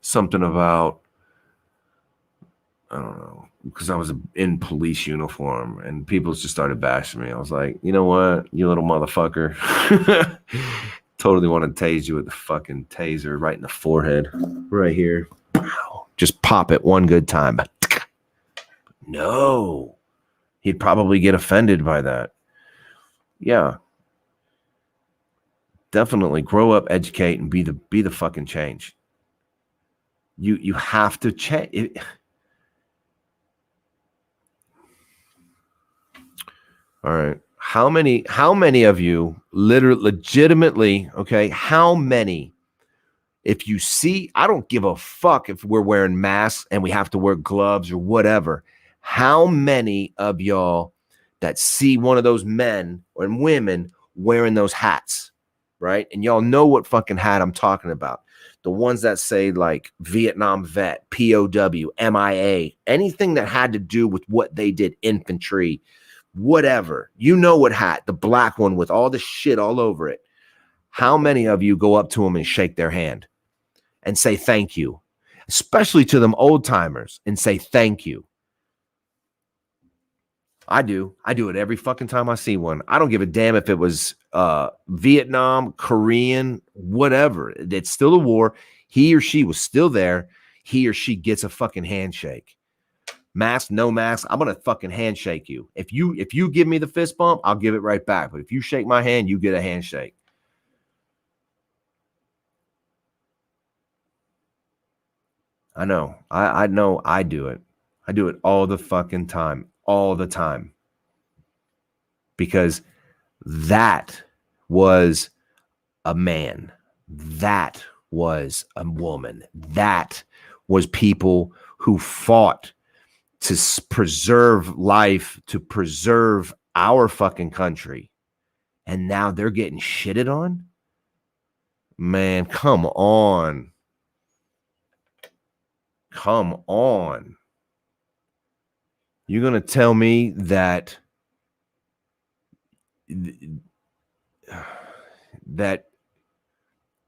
something about I don't know because I was in police uniform and people just started bashing me. I was like, you know what, you little motherfucker, totally want to tase you with the fucking taser right in the forehead, right here. Just pop it one good time. No, he'd probably get offended by that. Yeah, definitely grow up, educate, and be the fucking change. You have to change. All right. How many of you legitimately, okay? How many, if you see, I don't give a fuck if we're wearing masks and we have to wear gloves or whatever. How many of y'all that see one of those men or women wearing those hats, right? And y'all know what fucking hat I'm talking about. The ones that say like Vietnam vet, POW, MIA, anything that had to do with what they did, infantry, whatever. You know what hat, the black one with all the shit all over it. How many of you go up to them and shake their hand and say thank you, especially to them old timers, and say thank you? I do. I do it every fucking time I see one. I don't give a damn if it was Vietnam, Korean, whatever. It's still a war. He or she was still there. He or she gets a fucking handshake. Mask, no mask, I'm gonna fucking handshake you. If you give me the fist bump, I'll give it right back. But if you shake my hand, you get a handshake. I know. I know I do it. I do it all the fucking time. All the time. Because that was a man. That was a woman. That was people who fought to preserve life, to preserve our fucking country. And now they're getting shitted on? Man, come on. Come on. You're going to tell me that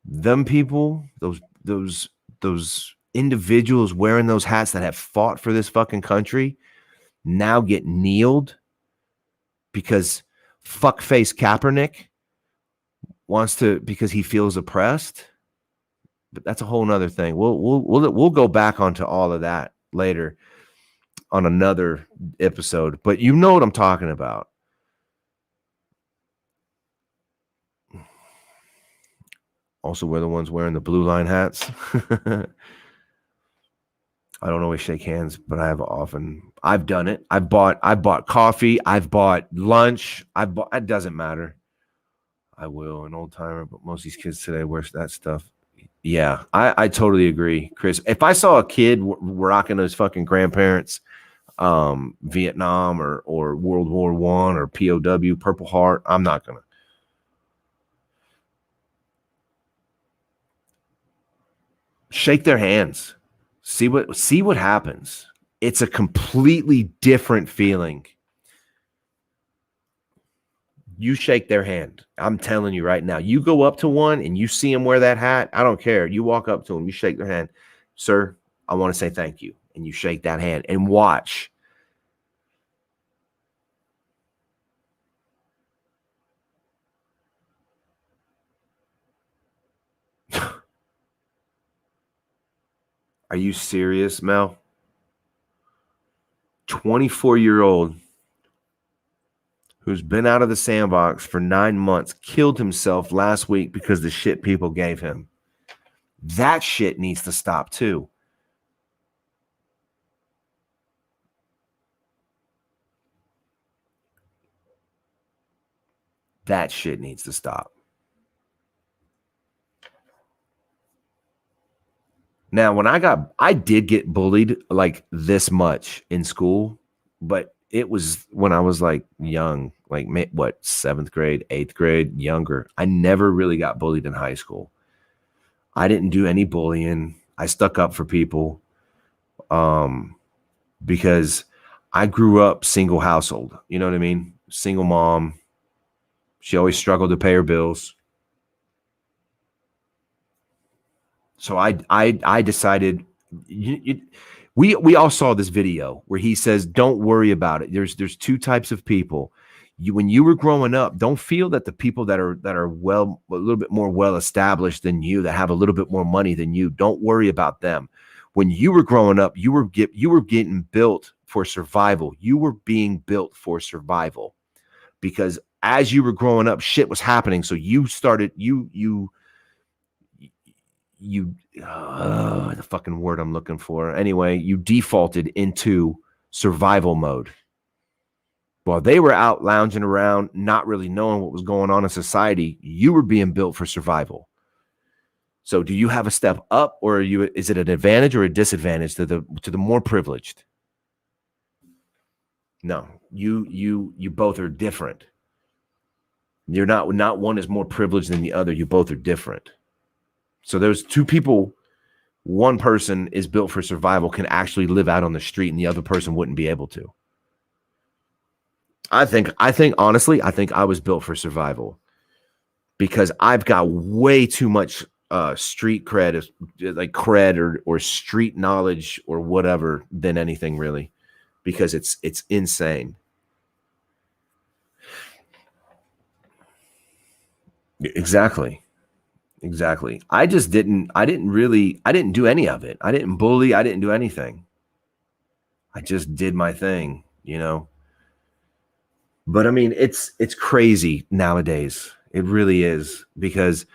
them people, those individuals wearing those hats that have fought for this fucking country now get kneeled because fuckface Kaepernick wants to, because he feels oppressed? But that's a whole nother thing. We'll go back onto all of that later on another episode, but you know what I'm talking about. Also, we're the ones wearing the blue line hats. I don't always shake hands, but I've done it. I bought coffee. I've bought lunch. It doesn't matter. I will, an old timer, but most of these kids today wear that stuff. Yeah, I totally agree, Chris. If I saw a kid rocking those fucking grandparents, Vietnam or World War I or POW, Purple Heart, I'm not gonna. Shake their hands. See what happens. It's a completely different feeling. You shake their hand. I'm telling you right now. You go up to one and you see them wear that hat. I don't care. You walk up to them, you shake their hand. Sir, I want to say thank you. And you shake that hand and watch. Are you serious, Mel? 24-year-old who's been out of the sandbox for 9 months killed himself last week because the shit people gave him. That shit needs to stop too. That shit needs to stop. Now, when I did get bullied like this much in school, but it was when I was like young, like what, 7th grade, 8th grade, younger. I never really got bullied in high school. I didn't do any bullying. I stuck up for people because I grew up single household. You know what I mean? Single mom. She always struggled to pay her bills. So I decided we all saw this video where he says, don't worry about it. There's two types of people. When you were growing up, don't feel that the people that are well, a little bit more well established than you, that have a little bit more money than you, don't worry about them. When you were growing up, you were getting built for survival. You were being built for survival because as you were growing up, shit was happening. So you started the fucking word I'm looking for. Anyway, you defaulted into survival mode. While they were out lounging around, not really knowing what was going on in society, you were being built for survival. So do you have a step up, or is it an advantage or a disadvantage to the more privileged? No, you both are different. You're not one is more privileged than the other. You both are different. So there's two people. One person is built for survival, can actually live out on the street, and the other person wouldn't be able to. I think honestly, I think I was built for survival because I've got way too much street cred, like cred or street knowledge or whatever than anything really, because it's insane. Exactly. I didn't do any of it. I didn't bully. I didn't do anything. I just did my thing, you know. But I mean, it's crazy nowadays. It really is, because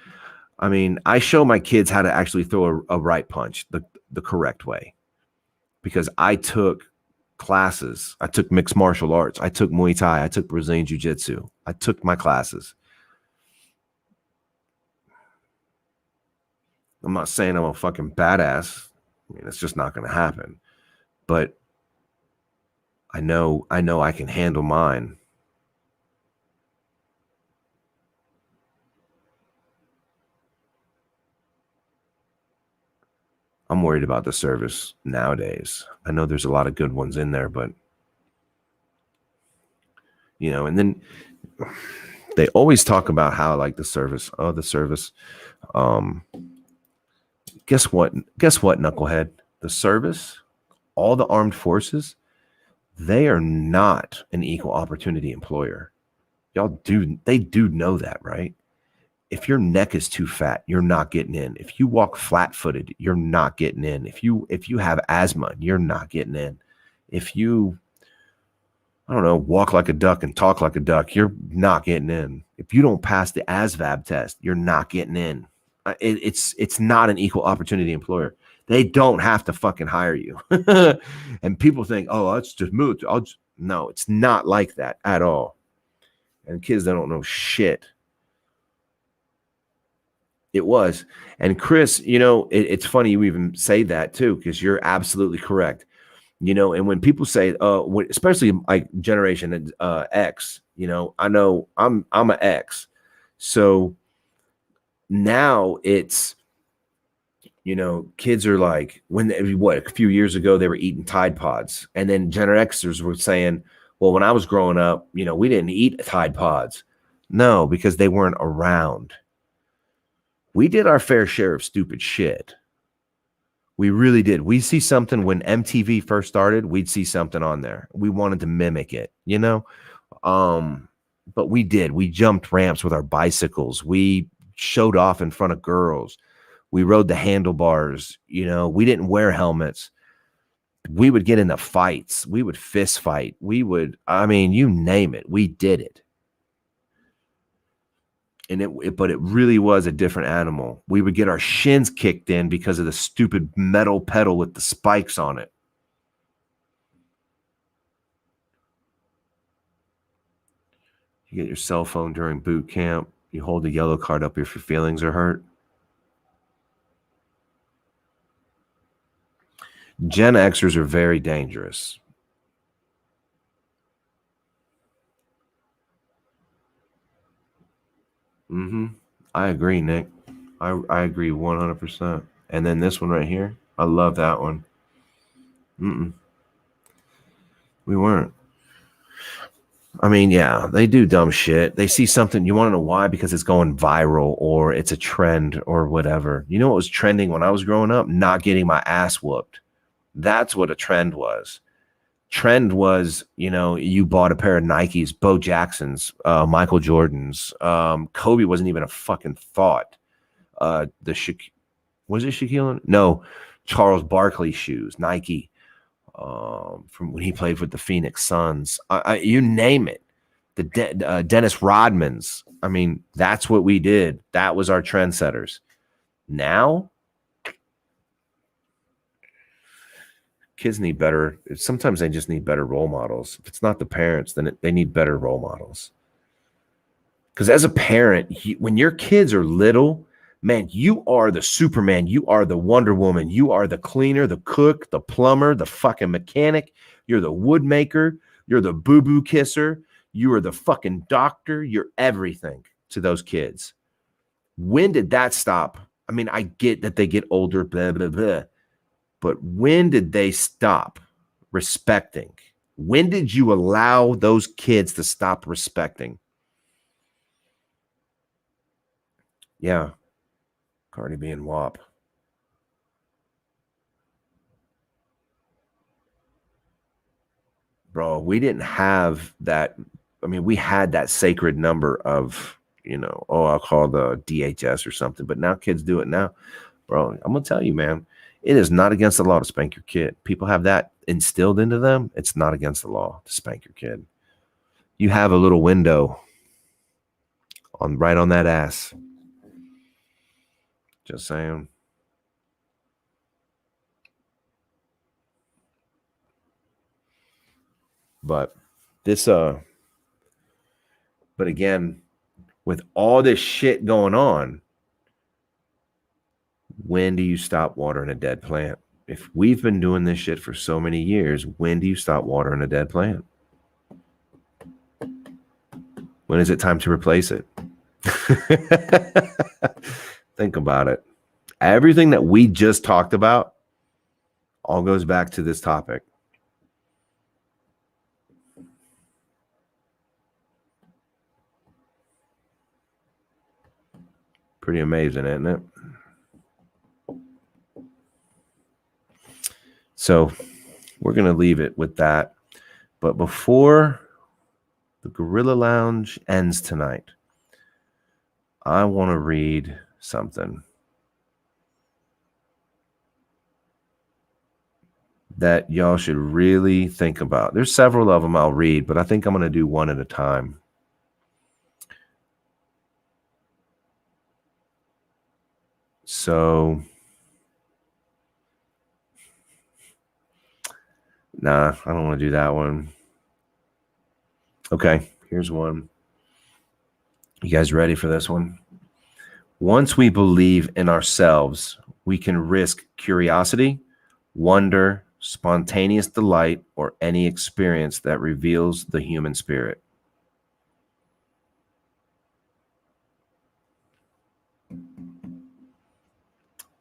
I mean, I show my kids how to actually throw a right punch the correct way, because I took classes. I took mixed martial arts. I took Muay Thai. I took Brazilian Jiu-Jitsu. I took my classes. I'm not saying I'm a fucking badass. I mean, it's just not going to happen. But I know I can handle mine. I'm worried about the service nowadays. I know there's a lot of good ones in there, but you know, and then they always talk about how like the service. Guess what, knucklehead? The service, all the armed forces, they are not an equal opportunity employer. They do know that, right? If your neck is too fat, you're not getting in. If you walk flat-footed, you're not getting in. If you have asthma, you're not getting in. If you, I don't know, walk like a duck and talk like a duck, you're not getting in. If you don't pass the ASVAB test, you're not getting in. It's not an equal opportunity employer. They don't have to fucking hire you. And people think, oh, that's just military. No, it's not like that at all. And kids, they don't know shit. It was. And Chris, you know, it's funny you even say that too, because you're absolutely correct. You know, and when people say, especially like Generation X, you know I'm an X. So now it's, you know, kids are like, a few years ago, they were eating Tide Pods. And then Gen Xers were saying, well, when I was growing up, you know, we didn't eat Tide Pods. No, because they weren't around. We did our fair share of stupid shit. We really did. We see something when MTV first started, we'd see something on there. We wanted to mimic it, you know? But we did. We jumped ramps with our bicycles. We showed off in front of girls. We rode the handlebars, you know? We didn't wear helmets. We would get into fights. We would fist fight. We would, I mean, you name it. We did it. And but it really was a different animal. We would get our shins kicked in because of the stupid metal pedal with the spikes on it. You get your cell phone during boot camp. You hold the yellow card up if your feelings are hurt. Gen Xers are very dangerous. I agree, Nick. I agree 100%. And then this one right here, I love that one. We weren't. I mean, yeah, they do dumb shit. They see something. You want to know why? Because it's going viral or it's a trend or whatever. You know what was trending when I was growing up? Not getting my ass whooped. That's what a trend was. Trend was, you know, you bought a pair of Nikes, Bo Jacksons, Michael Jordans. Kobe wasn't even a fucking thought. Was it Shaquille? No, Charles Barkley shoes, Nike, from when he played with the Phoenix Suns. You name it. The Dennis Rodmans. I mean, that's what we did. That was our trendsetters. Now, kids need better. Sometimes they just need better role models. If it's not the parents, then they need better role models. Because as a parent, when your kids are little, man, you are the Superman. You are the Wonder Woman. You are the cleaner, the cook, the plumber, the fucking mechanic. You're the wood maker. You're the boo-boo kisser. You are the fucking doctor. You're everything to those kids. When did that stop? I mean, I get that they get older, blah, blah, blah. But when did they stop respecting? When did you allow those kids to stop respecting? Yeah. Cardi B and WAP. Bro, we didn't have that. I mean, we had that sacred number of, you know, I'll call the DHS or something. But now kids do it now. Bro, I'm going to tell you, man. It is not against the law to spank your kid. People have that instilled into them. It's not against the law to spank your kid. You have a little window right on that ass. Just saying. But again, with all this shit going on, when do you stop watering a dead plant? If we've been doing this shit for so many years, when do you stop watering a dead plant? When is it time to replace it? Think about it. Everything that we just talked about all goes back to this topic. Pretty amazing, isn't it? So we're going to leave it with that. But before the Gorilla Lounge ends tonight, I want to read something that y'all should really think about. There's several of them I'll read, but I think I'm going to do one at a time. So, nah, I don't want to do that one. Okay, here's one. You guys ready for this one? Once we believe in ourselves, we can risk curiosity, wonder, spontaneous delight, or any experience that reveals the human spirit.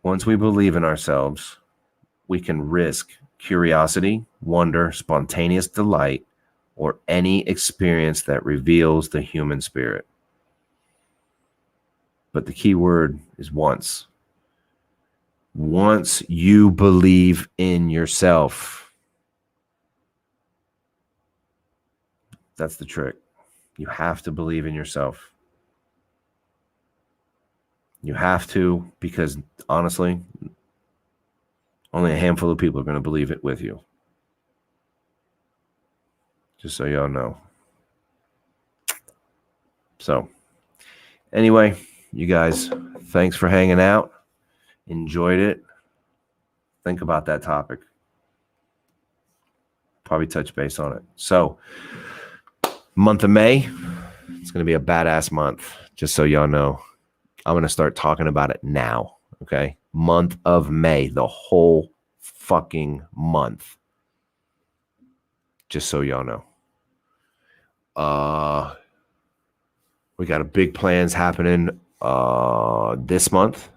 Once we believe in ourselves, we can risk curiosity, wonder, spontaneous delight, or any experience that reveals the human spirit. But the key word is once. Once you believe in yourself. That's the trick. You have to believe in yourself. You have to, because honestly, only a handful of people are going to believe it with you. Just so y'all know. So, anyway, you guys, thanks for hanging out. Enjoyed it. Think about that topic. Probably touch base on it. So, month of May, it's going to be a badass month. Just so y'all know. I'm going to start talking about it now. Okay? Month of May, the whole fucking month. Just so y'all know. We got a big plans happening this month.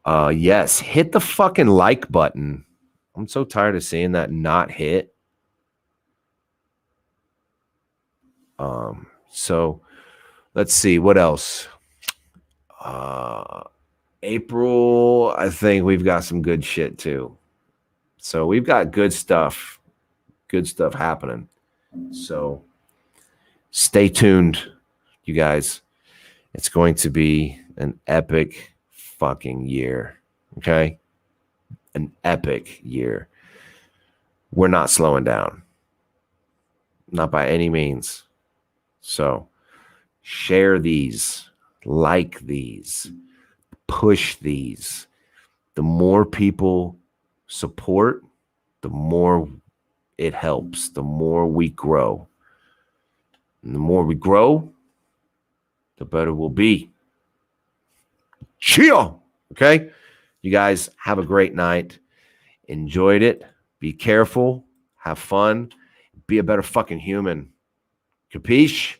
Yes, hit the fucking like button. I'm so tired of seeing that not hit. So let's see what else. April, I think we've got some good shit too. So we've got good stuff happening. So stay tuned, you guys. It's going to be an epic fucking year. Okay? An epic year. We're not slowing down. Not by any means. So share these, like these, push these. The more people support, the more it helps, the more we grow. And the more we grow, the better we'll be. Chill. Okay? You guys have a great night. Enjoyed it. Be careful. Have fun. Be a better fucking human. Capiche?